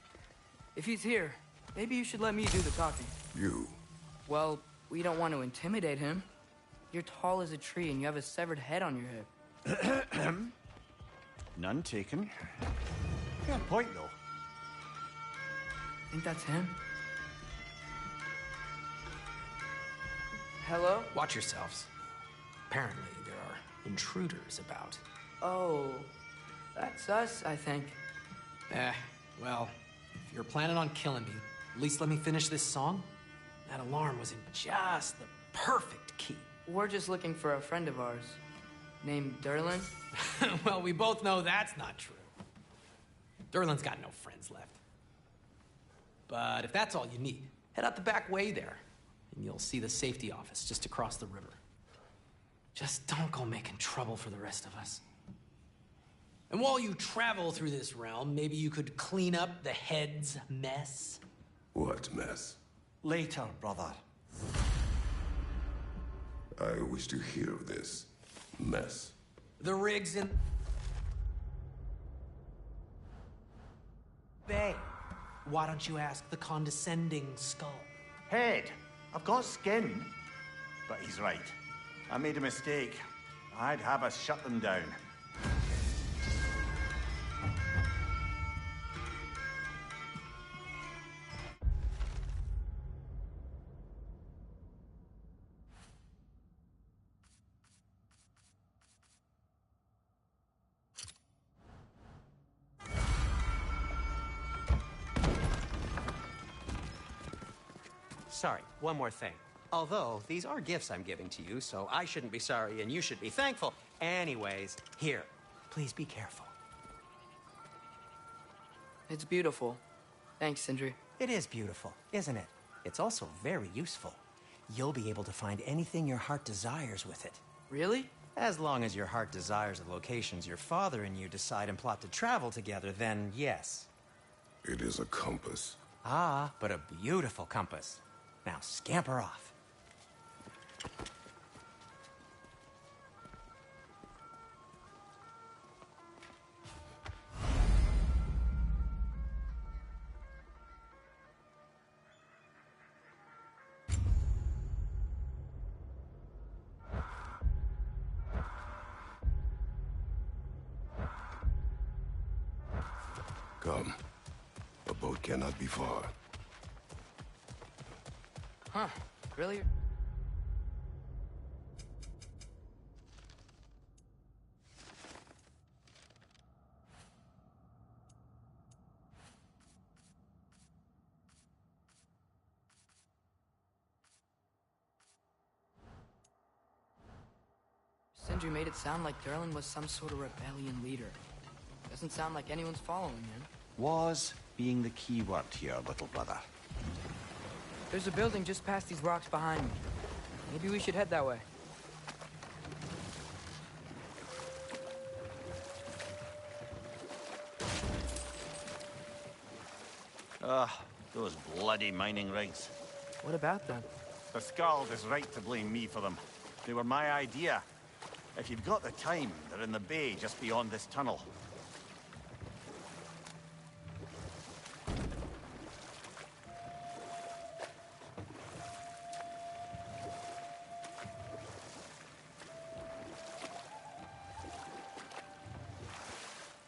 If he's here, maybe you should let me do the talking. You. Well, we don't want to intimidate him. You're tall as a tree and you have a severed head on your hip. None taken. Fair point, though. Think that's him? Hello? Watch yourselves. Apparently, there are intruders about. Oh, that's us, I think. Well, if you're planning on killing me, at least let me finish this song. That alarm was in just the perfect key. We're just looking for a friend of ours, named Durlin. Well, we both know that's not true. Durlin's got no friends left. But if that's all you need, head out the back way there, and you'll see the safety office just across the river. Just don't go making trouble for the rest of us. And while you travel through this realm, maybe you could clean up the head's mess? What mess? Later, brother. I wish to hear of this mess. The rig's in... Bay. Why don't you ask the condescending skull? Head. I've got skin. But he's right. I made a mistake. I'd have us shut them down. Sorry, one more thing. Although, these are gifts I'm giving to you, so I shouldn't be sorry and you should be thankful. Anyways, here, please be careful. It's beautiful. Thanks, Sindri. It is beautiful, isn't it? It's also very useful. You'll be able to find anything your heart desires with it. Really? As long as your heart desires the locations your father and you decide and plot to travel together, then yes. It is a compass. Ah, but a beautiful compass. Now scamper off. Come. A boat cannot be far. Huh. Really? Sindri made it sound like Durlin was some sort of rebellion leader. Doesn't sound like anyone's following him. Was being the key word here, little brother. There's a building just past these rocks behind me. Maybe we should head that way. Those bloody mining rigs. What about them? The Skald is right to blame me for them. They were my idea. If you've got the time, they're in the bay just beyond this tunnel.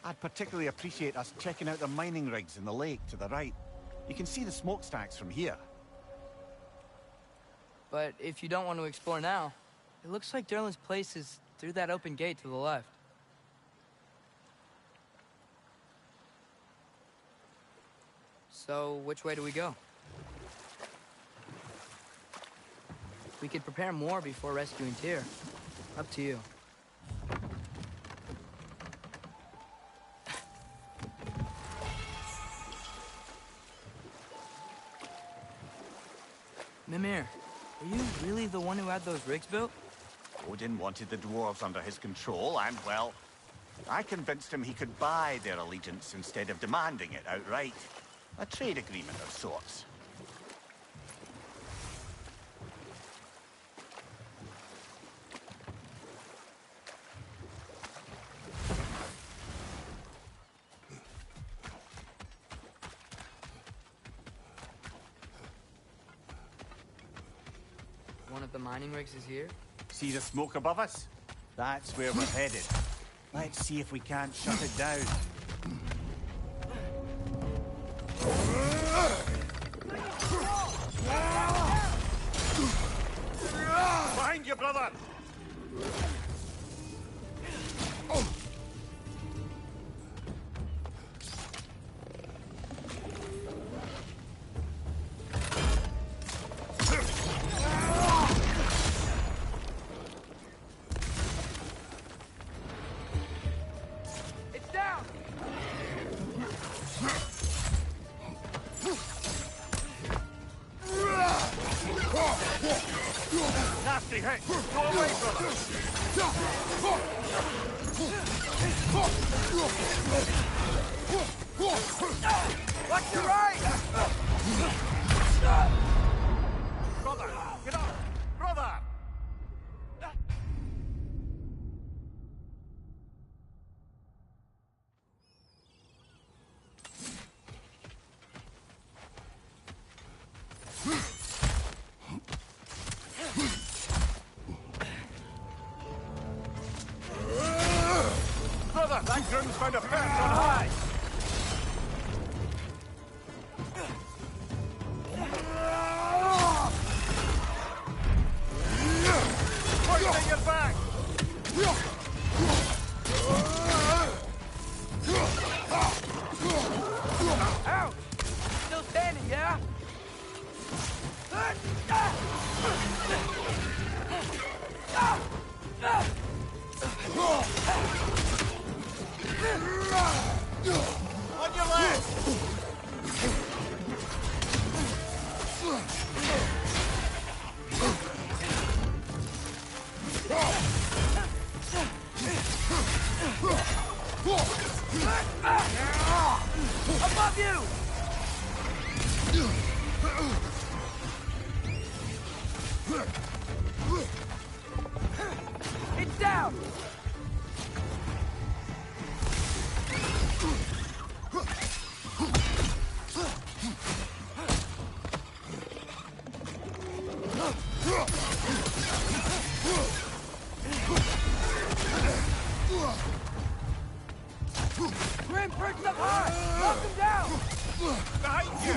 I'd particularly appreciate us checking out the mining rigs in the lake to the right. You can see the smokestacks from here. But if you don't want to explore now, it looks like Durlin's place is through that open gate to the left. So, which way do we go? We could prepare more before rescuing Tyr. Up to you. Mimir, are you really the one who had those rigs built? Odin wanted the dwarves under his control, and, well, I convinced him he could buy their allegiance instead of demanding it outright. A trade agreement of sorts. One of the mining rigs is here? See the smoke above us? That's where we're headed. Let's see if we can't shut it down. Behind you, brother! Nasty hit! Go away, brother! Watch your right! Brother! Get up! Brother! Brother, that groom's found a perch on high! Hoisting your back! Ouch! Still standing, yeah? On your left! Above you! It's down! Grim perched up high! Knock him down! Behind you!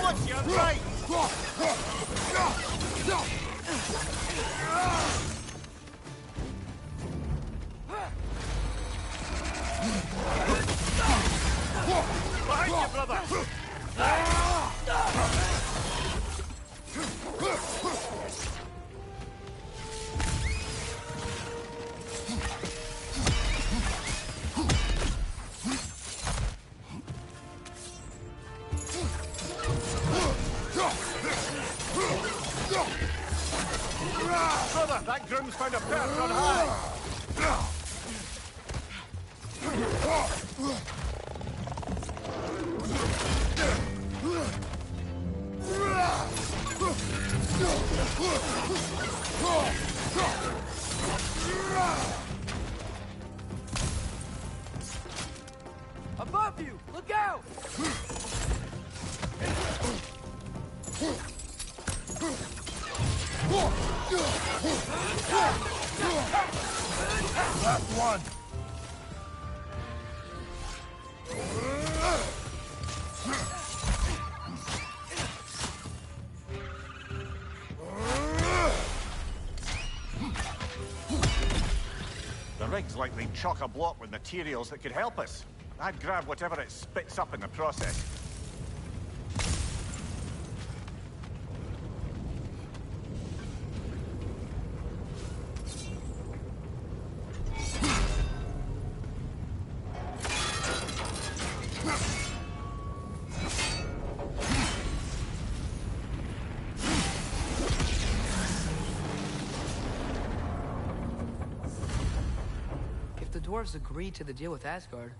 course, you're right! Behind you, brother! Brother, that groom's found a perch on high! Above you! Look out! Last one. The rig's likely chock-a-block with materials that could help us. I'd grab whatever it spits up in the process. If the dwarves agreed to the deal with Asgard,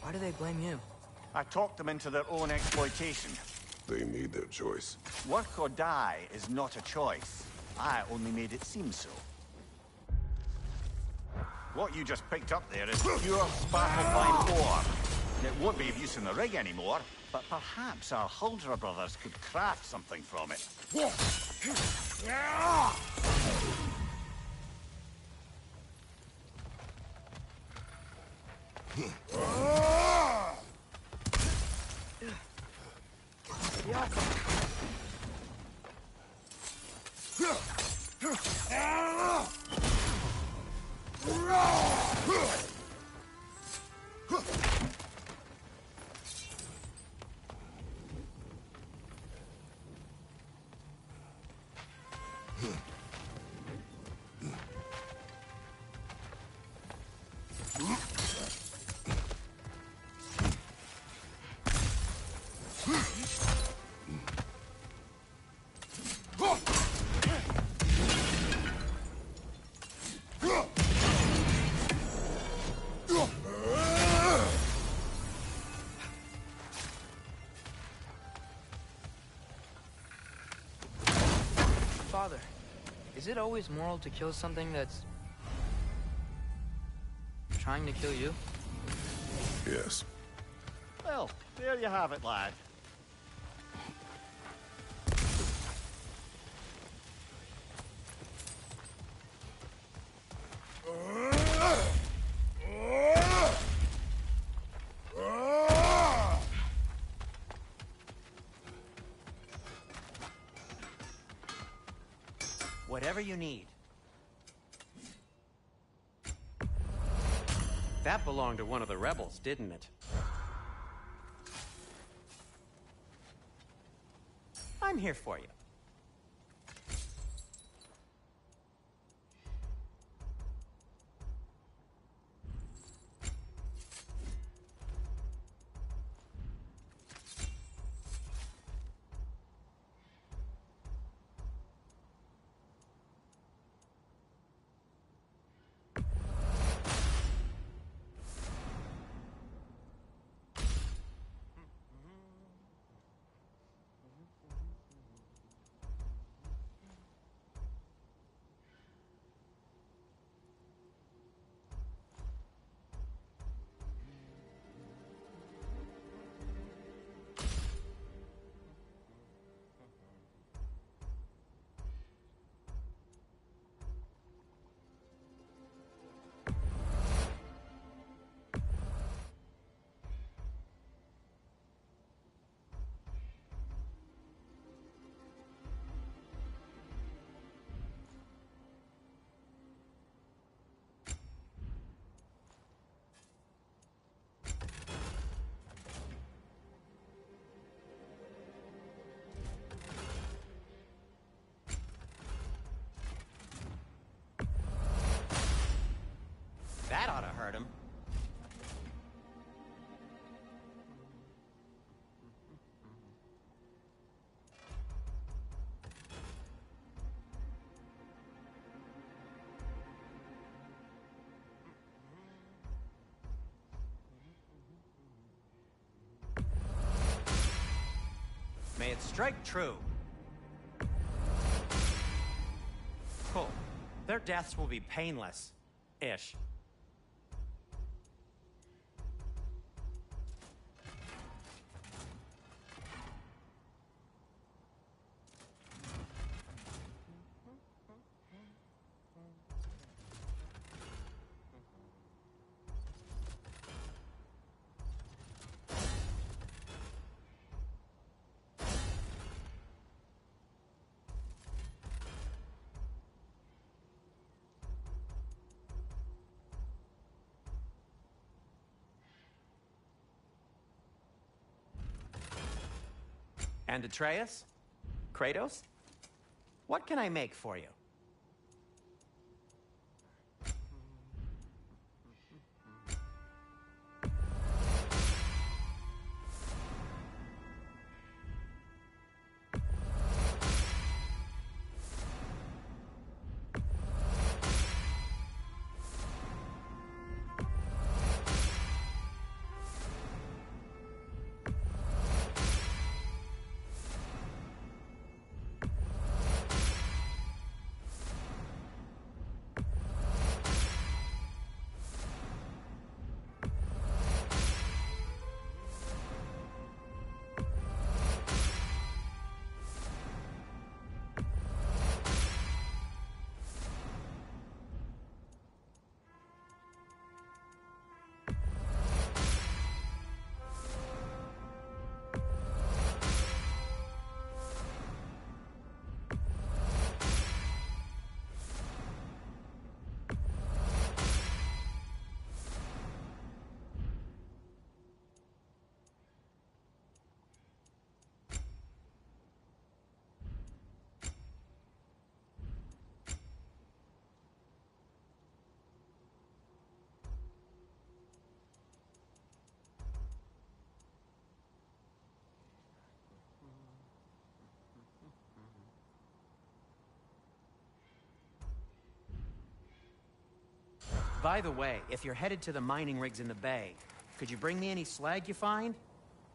why do they blame you? I talked them into their own exploitation. They made their choice. Work or die is not a choice. I only made it seem so. What you just picked up there is pure sparkle-fine ore. It won't be of use in the rig anymore, but perhaps our Huldra brothers could craft something from it. Father, is it always moral to kill something that's trying to kill you? Yes. Well, there you have it, lad. Whatever you need. That belonged to one of the rebels, didn't it? I'm here for you. That ought to hurt him. May it strike true. Cool. Their deaths will be painless-ish. And Atreus? Kratos? What can I make for you? By the way, if you're headed to the mining rigs in the bay, could you bring me any slag you find?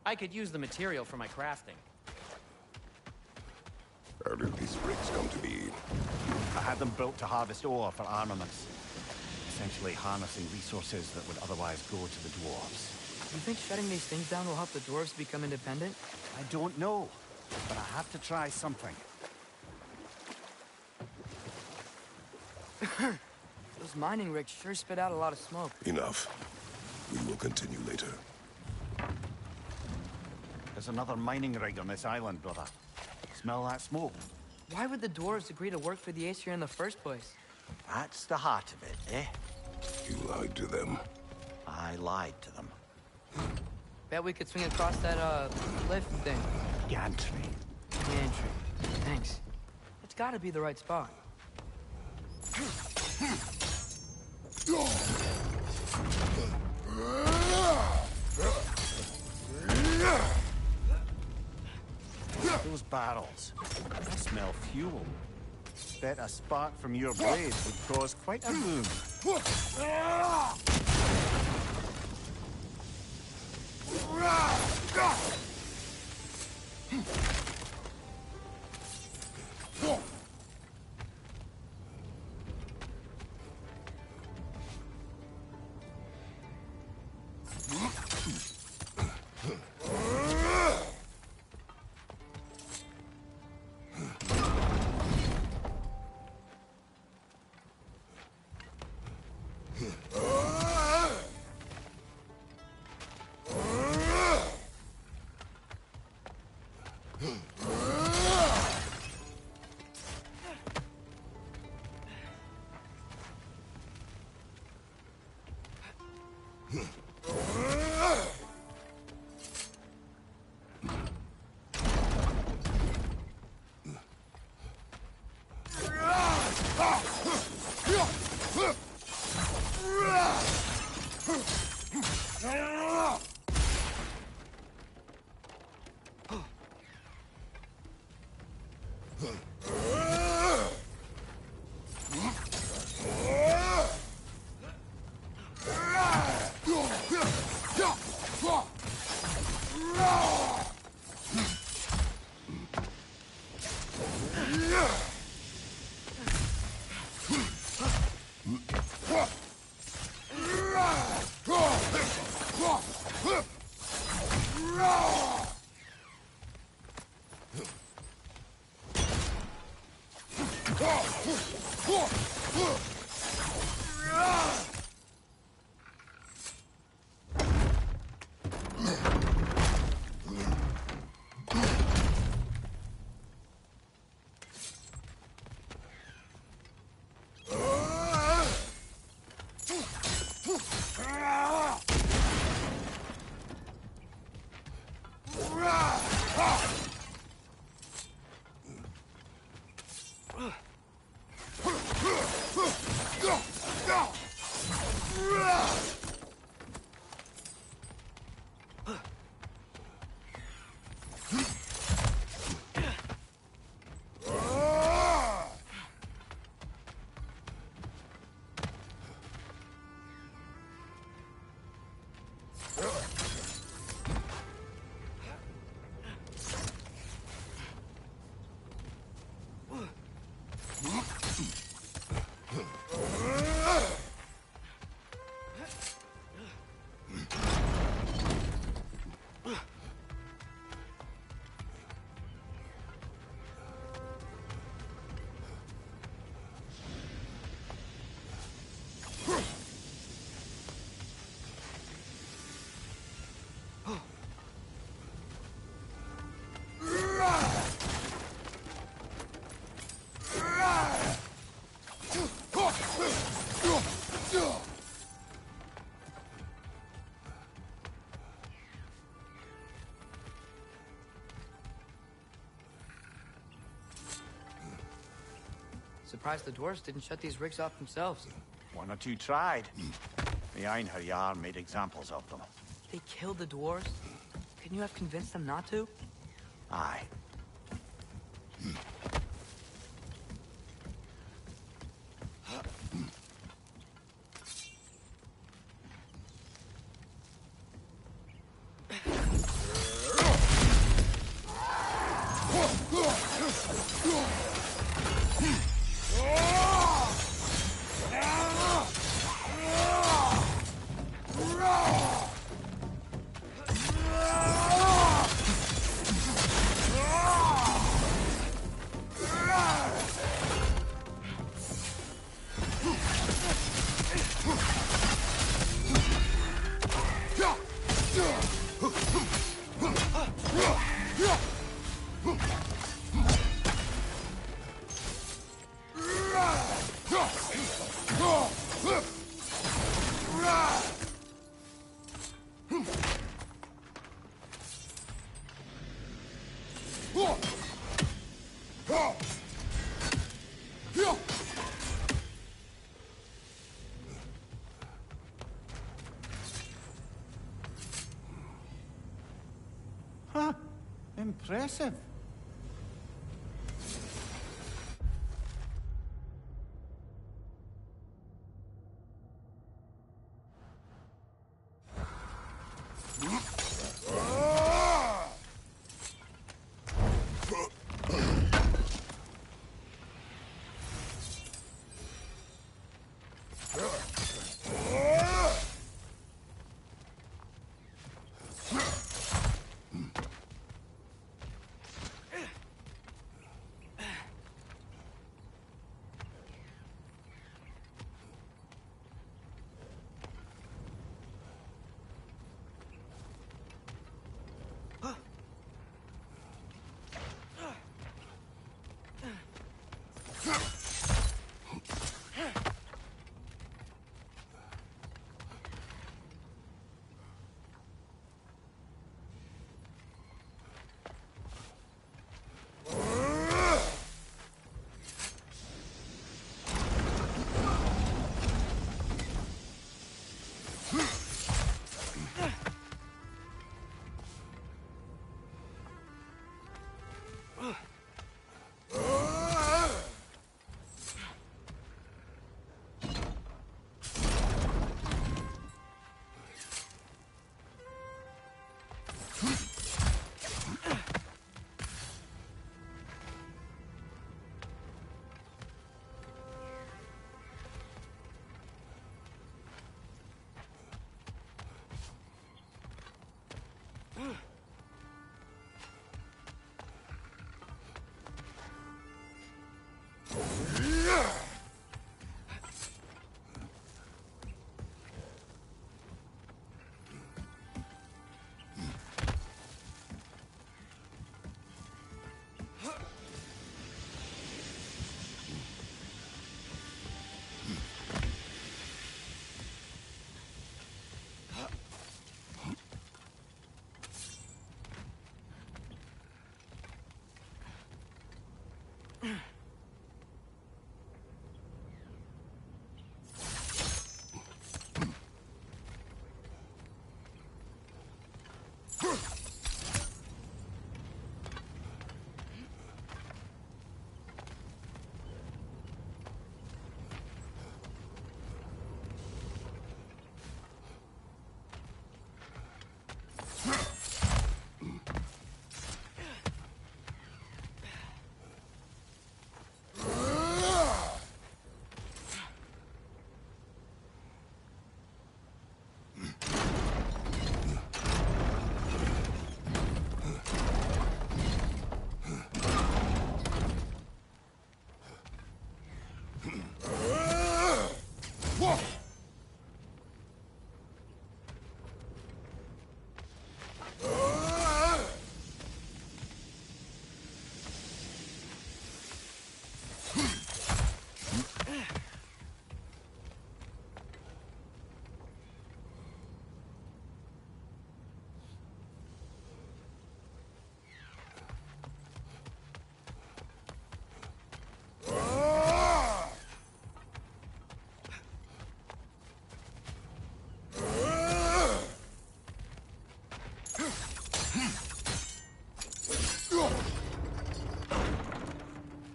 I could use the material for my crafting. How did these rigs come to be? I had them built to harvest ore for armaments. Essentially harnessing resources that would otherwise go to the dwarves. You think shutting these things down will help the dwarves become independent? I don't know, but I have to try something. Those mining rigs sure spit out a lot of smoke. Enough. We will continue later. There's another mining rig on this island, brother. Smell that smoke? Why would the dwarves agree to work for the Aesir in the first place? That's the heart of it, eh? You lied to them. I lied to them. Bet we could swing across that, cliff thing. Gantry. Gantry. Thanks. It's gotta be the right spot. Those barrels. I smell fuel. Bet a spark from your blade would cause quite a boom. Surprised the dwarves didn't shut these rigs off themselves. One or two tried. The Einherjar made examples of them. They killed the dwarves? Couldn't you have convinced them not to? Aye. Huh. Impressive.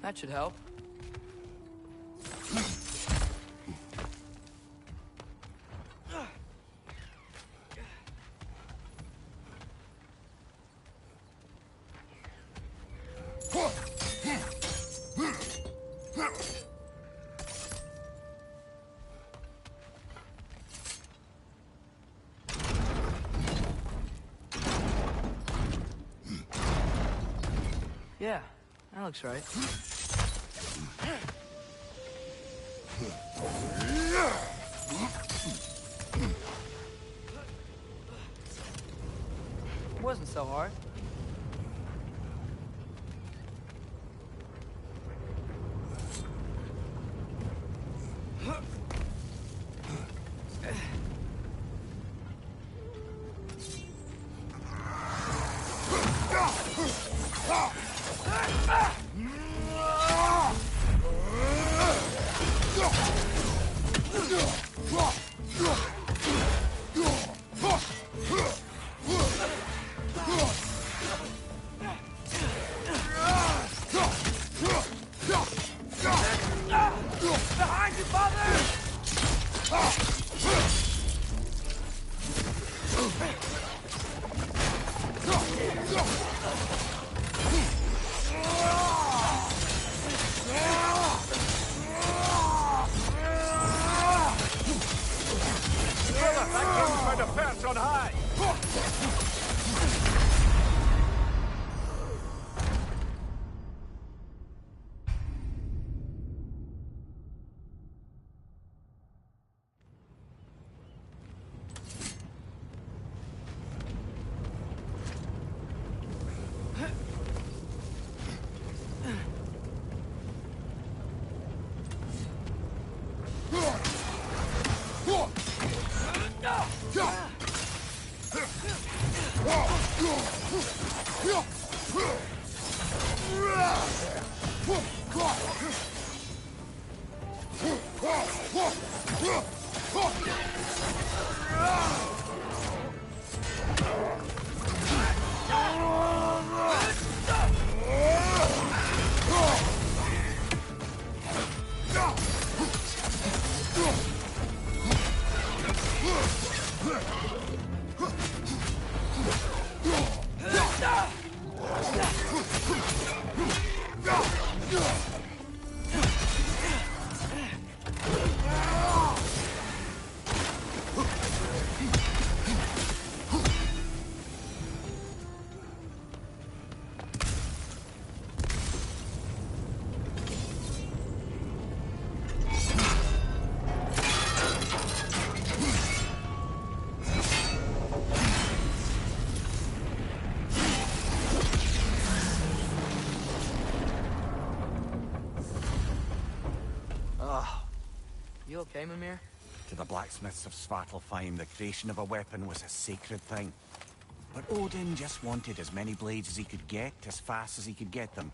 That should help. Yeah, that looks right. It wasn't so hard. Behind you, father! Brother, that king's found a perch on high! You okay, Mimir? To the blacksmiths of Svartalfheim, the creation of a weapon was a sacred thing. But Odin just wanted as many blades as he could get, as fast as he could get them.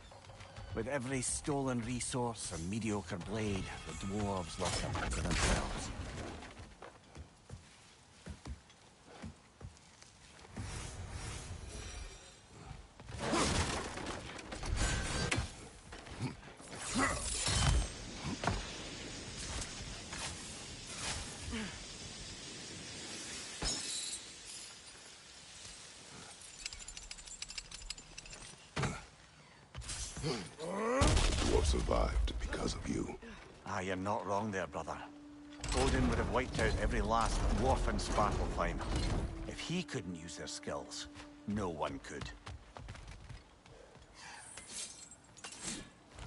With every stolen resource and mediocre blade, the dwarves lost a bit of themselves. Dwarf survived because of you. Ah, you're not wrong there, brother. Odin would have wiped out every last dwarf in Svartalfheim. If he couldn't use their skills, no one could.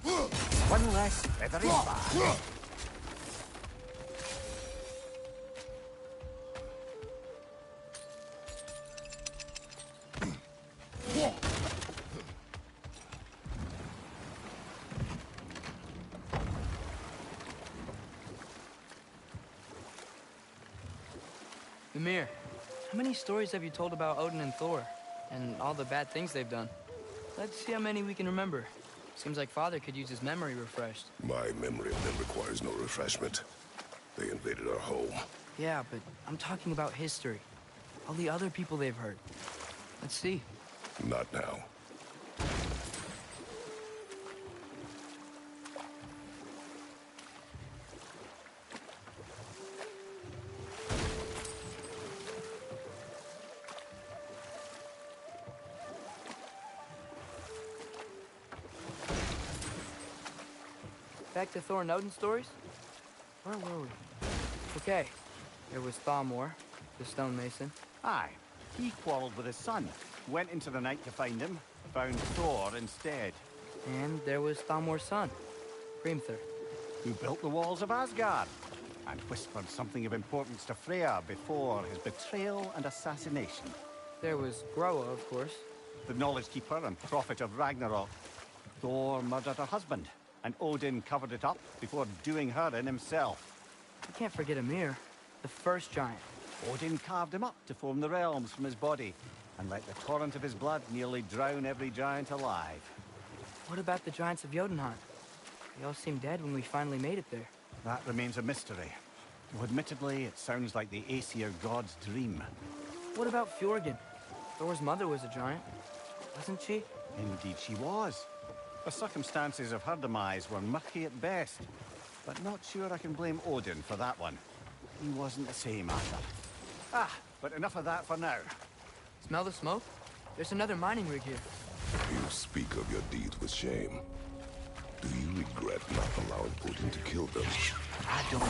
One less feathery bag. Mimir, how many stories have you told about Odin and Thor? And all the bad things they've done? Let's see how many we can remember. Seems like Father could use his memory refreshed. My memory of them requires no refreshment. They invaded our home. Yeah, but I'm talking about history. All the other people they've hurt. Let's see. Not now. Back to Thor and Odin stories? Where were we? Okay, there was Thalmor, the stonemason. Aye. He quarreled with his son, went into the night to find him, found Thor instead. And there was Thalmor's son, Hrimthur. Who built the walls of Asgard and whispered something of importance to Freya before his betrayal and assassination. There was Groa, of course. The knowledge keeper and prophet of Ragnarok. Thor murdered her husband, and Odin covered it up before doing her in himself. You can't forget Ymir, the first giant. Odin carved him up to form the realms from his body, and let the torrent of his blood nearly drown every giant alive. What about the giants of Jotunheim? They all seemed dead when we finally made it there. That remains a mystery. Though admittedly, it sounds like the Aesir god's dream. What about Fjorgyn? Thor's mother was a giant, wasn't she? Indeed she was. The circumstances of her demise were murky at best, but not sure I can blame Odin for that one. He wasn't the same either. But enough of that for now. Smell the smoke? There's another mining rig here. You speak of your deeds with shame. Do you regret not allowing Odin to kill them? I don't.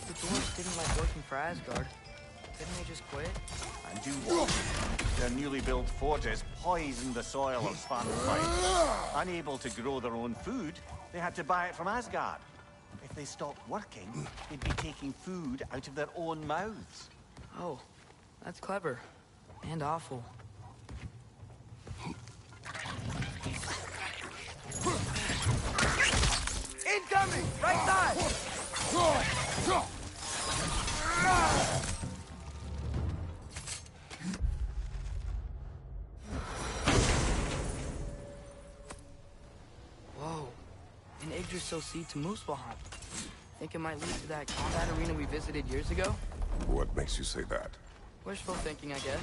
The dwarves didn't like working for Asgard. Didn't they just quit? And do what? Their newly built forges poisoned the soil of Svartalfheim. Unable to grow their own food, they had to buy it from Asgard. If they stopped working, they'd be taking food out of their own mouths. Oh, that's clever. And awful. Incoming! Right side! Whoa. An Yggdrasil seed to Muspelheim. Think it might lead to that combat arena we visited years ago? What makes you say that? Wishful thinking, I guess.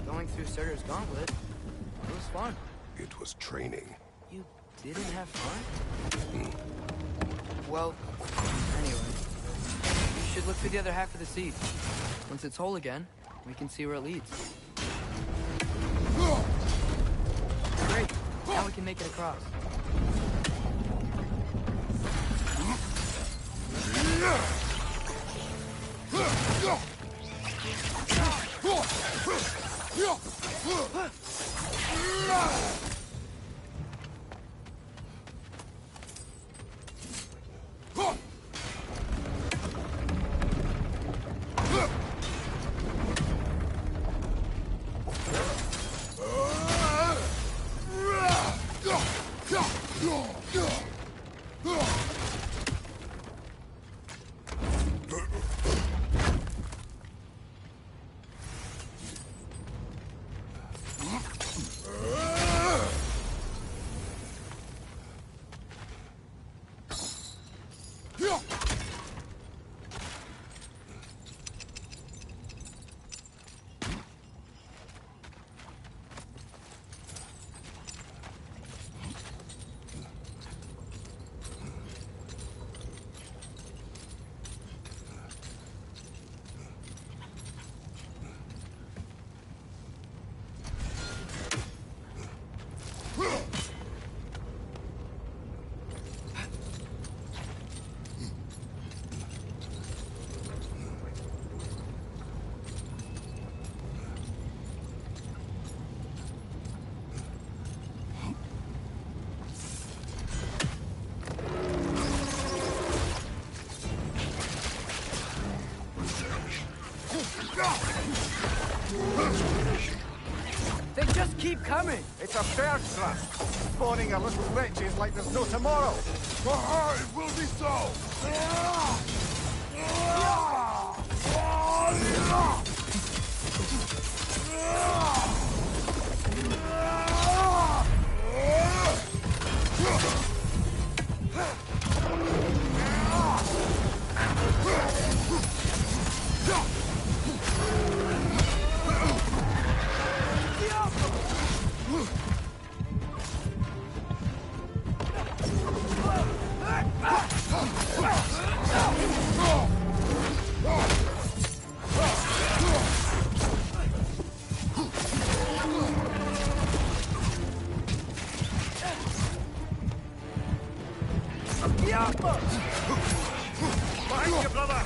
Going through Surtur's gauntlet. It was fun. It was training. You didn't have fun? Well, anyway. You should look through the other half of the seed. Once it's whole again, we can see where it leads. Great. Now we can make it across. They just keep coming! It's a third thrust, spawning a little witches like there's no tomorrow. It will be so! Behind you, brother!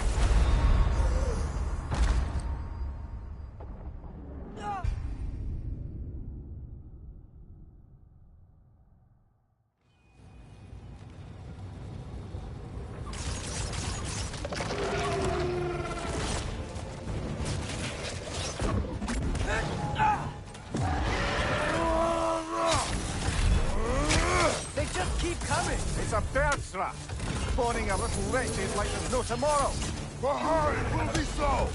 They just keep coming! It's a bird's trap. Spawning a little wretches like there's no tomorrow. Behind! Will be so!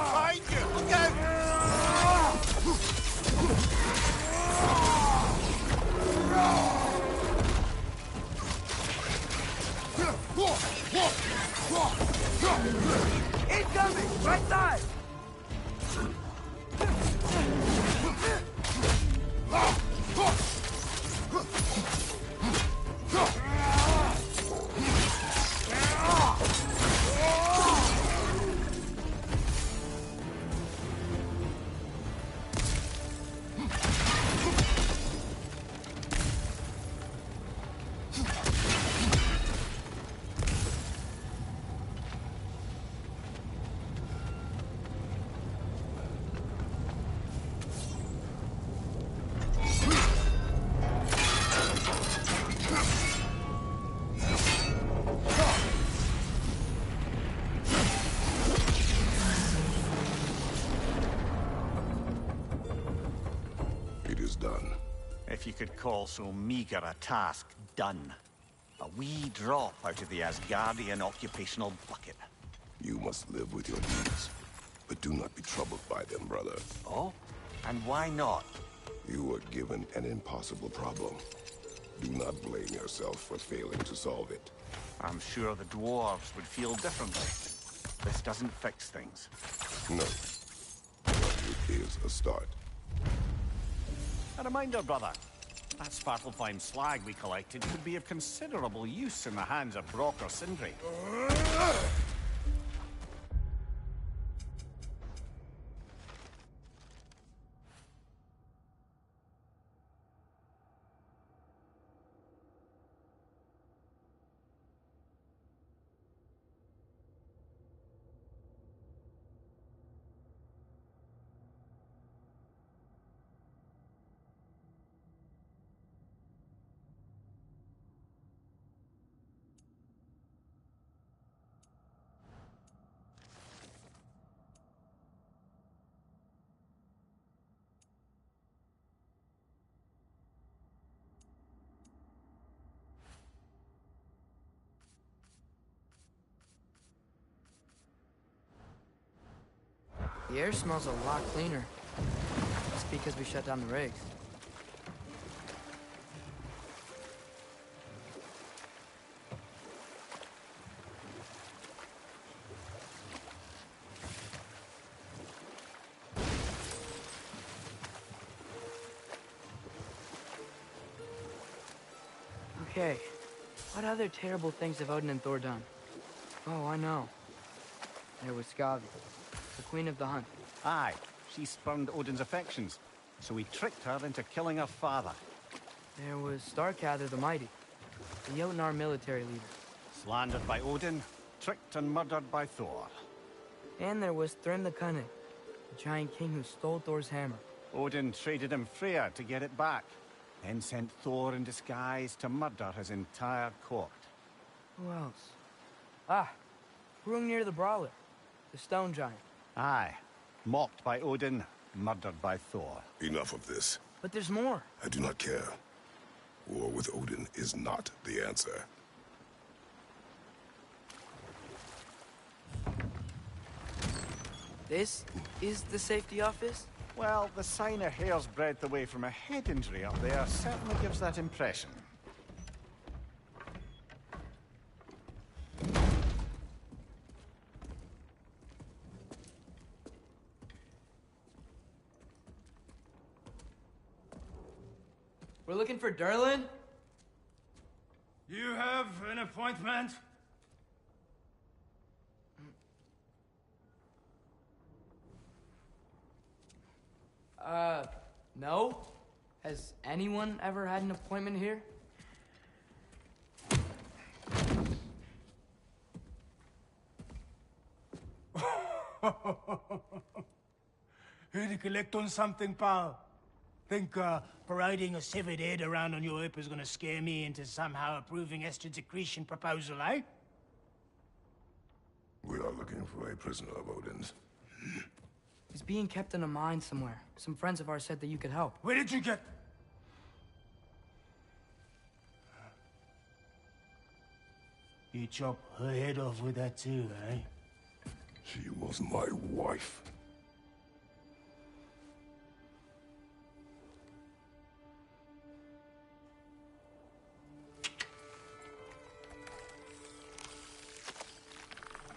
Behind you! Look out! Incoming! Right side! It is done. If you could call so meager a task done. A wee drop out of the Asgardian occupational bucket. You must live with your deeds. But do not be troubled by them, brother. Oh? And why not? You were given an impossible problem. Do not blame yourself for failing to solve it. I'm sure the dwarves would feel differently. This doesn't fix things. No. But it is a start. A reminder, brother. That Svartalfheim slag we collected could be of considerable use in the hands of Brock or Sindri. The air smells a lot cleaner. It's because we shut down the rigs. Okay, what other terrible things have Odin and Thor done? Oh, I know. There was Skavi, the queen of the hunt. Aye, she spurned Odin's affections, so he tricked her into killing her father. There was Starkather the Mighty, the Jotnar military leader. Slandered by Odin, tricked and murdered by Thor. And there was Thrym the Cunning, the giant king who stole Thor's hammer. Odin traded him Freya to get it back, then sent Thor in disguise to murder his entire court. Who else? Ah, Hrungnir the Brawler, the stone giant. Aye, mocked by Odin, murdered by Thor. Enough of this. But there's more. I do not care. War with Odin is not the answer. This is the safety office? Well, the sign a hair's breadth away from a head injury up there certainly gives that impression. We're looking for Durlin? You have an appointment? No? Has anyone ever had an appointment here? Here to collect on something, pal? Think, parading a severed head around on your hip is gonna scare me into somehow approving Esther's accretion proposal, eh? We are looking for a prisoner of Odin's. He's being kept in a mine somewhere. Some friends of ours said that you could help. Where did you get... You chop her head off with that too, eh? She was my wife.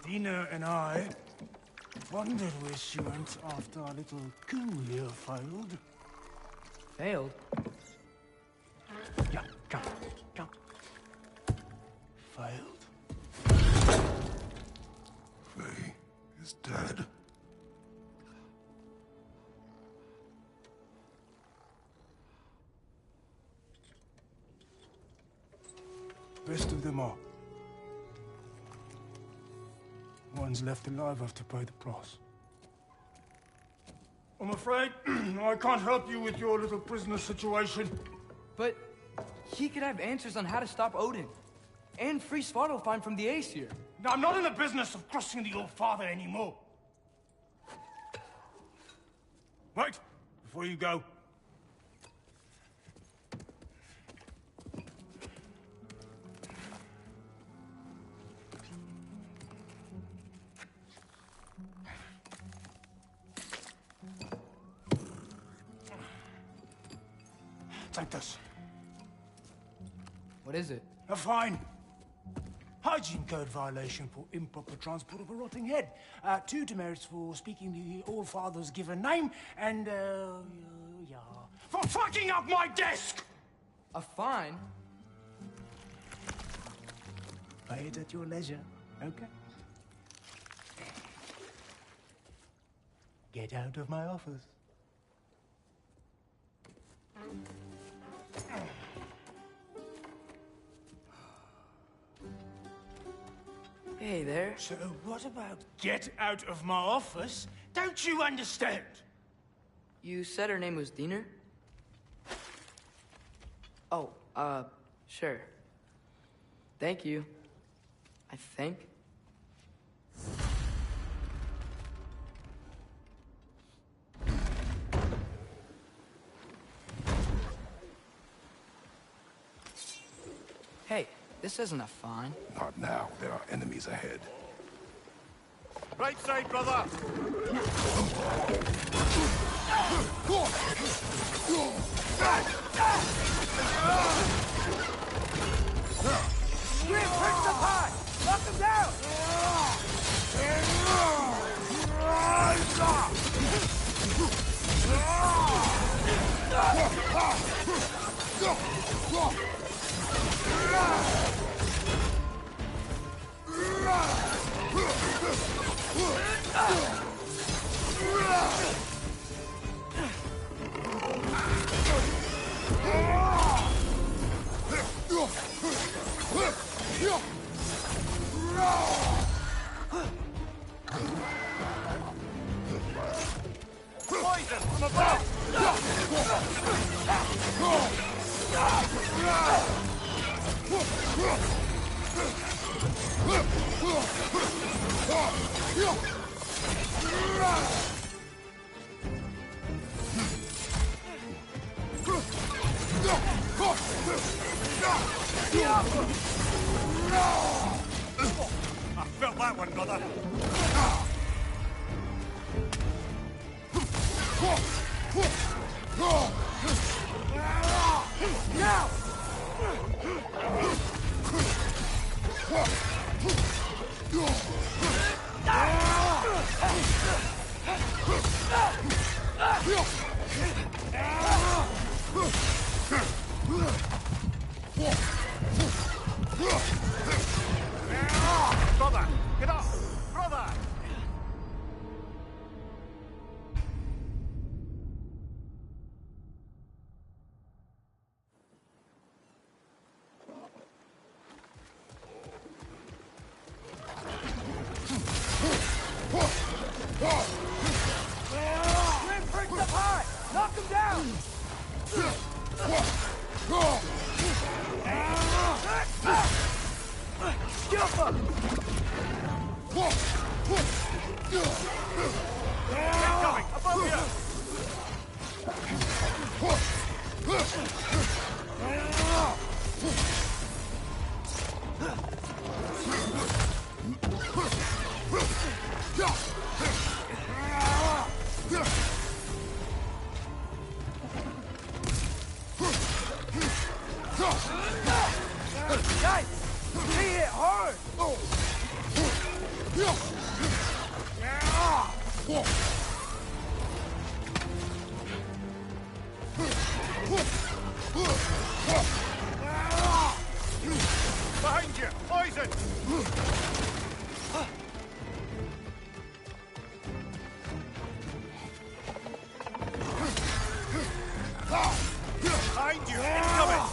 Dina and I wondered where she went after our little coup here failed. Failed? Yeah, come, come. Failed. Faye is dead. Rest of them are. One's left alive have to pay the price. I'm afraid I can't help you with your little prisoner situation. But he could have answers on how to stop Odin. And free Svartalfheim from the Aesir. Now, I'm not in the business of crossing the old father anymore. Right, before you go. Take this. What is it? A fine. Hygiene code violation for improper transport of a rotting head. 2 demerits for speaking the All-Father's given name, and, yeah. For fucking up my desk! A fine? Pay it at your leisure, okay? Get out of my office. Hey there. So what about get out of my office? Don't you understand? You said her name was Diener? Oh, sure. Thank you. I think. Hey, this isn't a fine. Not now. There are enemies ahead. Right side, brother! We're picked apart! Knock him down! Poison from above! I felt that one, brother. Now! Brother, get up! Brother! Incoming! Above you! Guys, he hit hard. Behind you! Poison! Behind you! Incoming!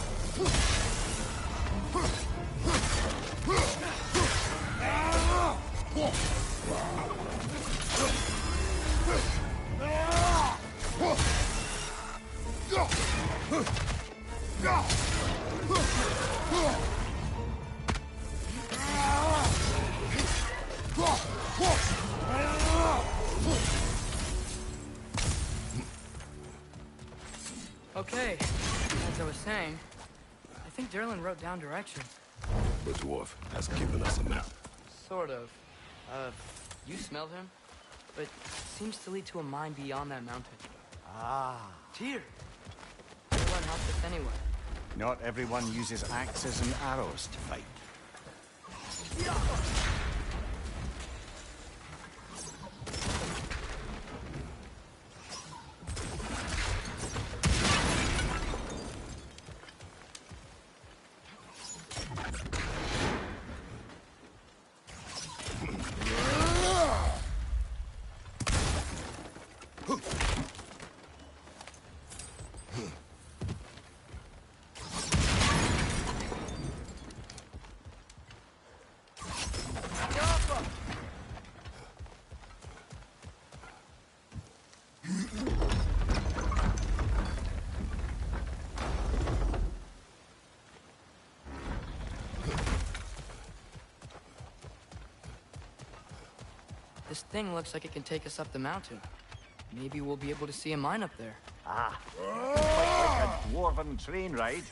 Okay, as I was saying, I think Derlin wrote down directions. The dwarf has given us a map. Sort of. You smelled him? But it seems to lead to a mine beyond that mountain. Ah. Tyr! Everyone helped us anyway. Not everyone uses axes and arrows to fight. This thing looks like it can take us up the mountain. Maybe we'll be able to see a mine up there. Ah. Quite like a dwarven train ride.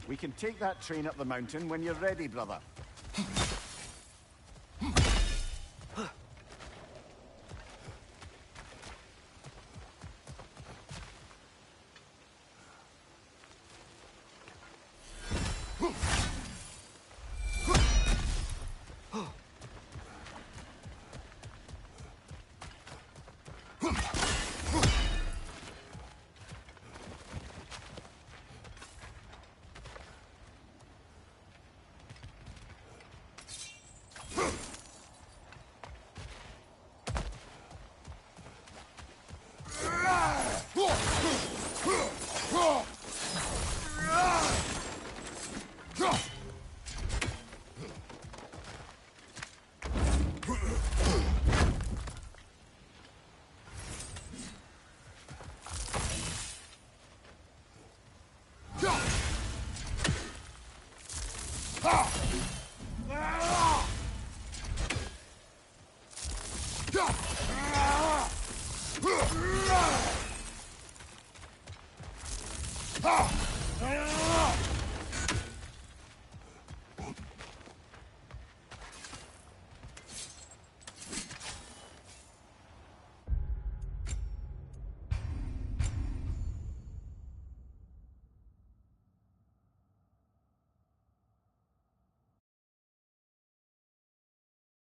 We can take that train up the mountain when you're ready, brother.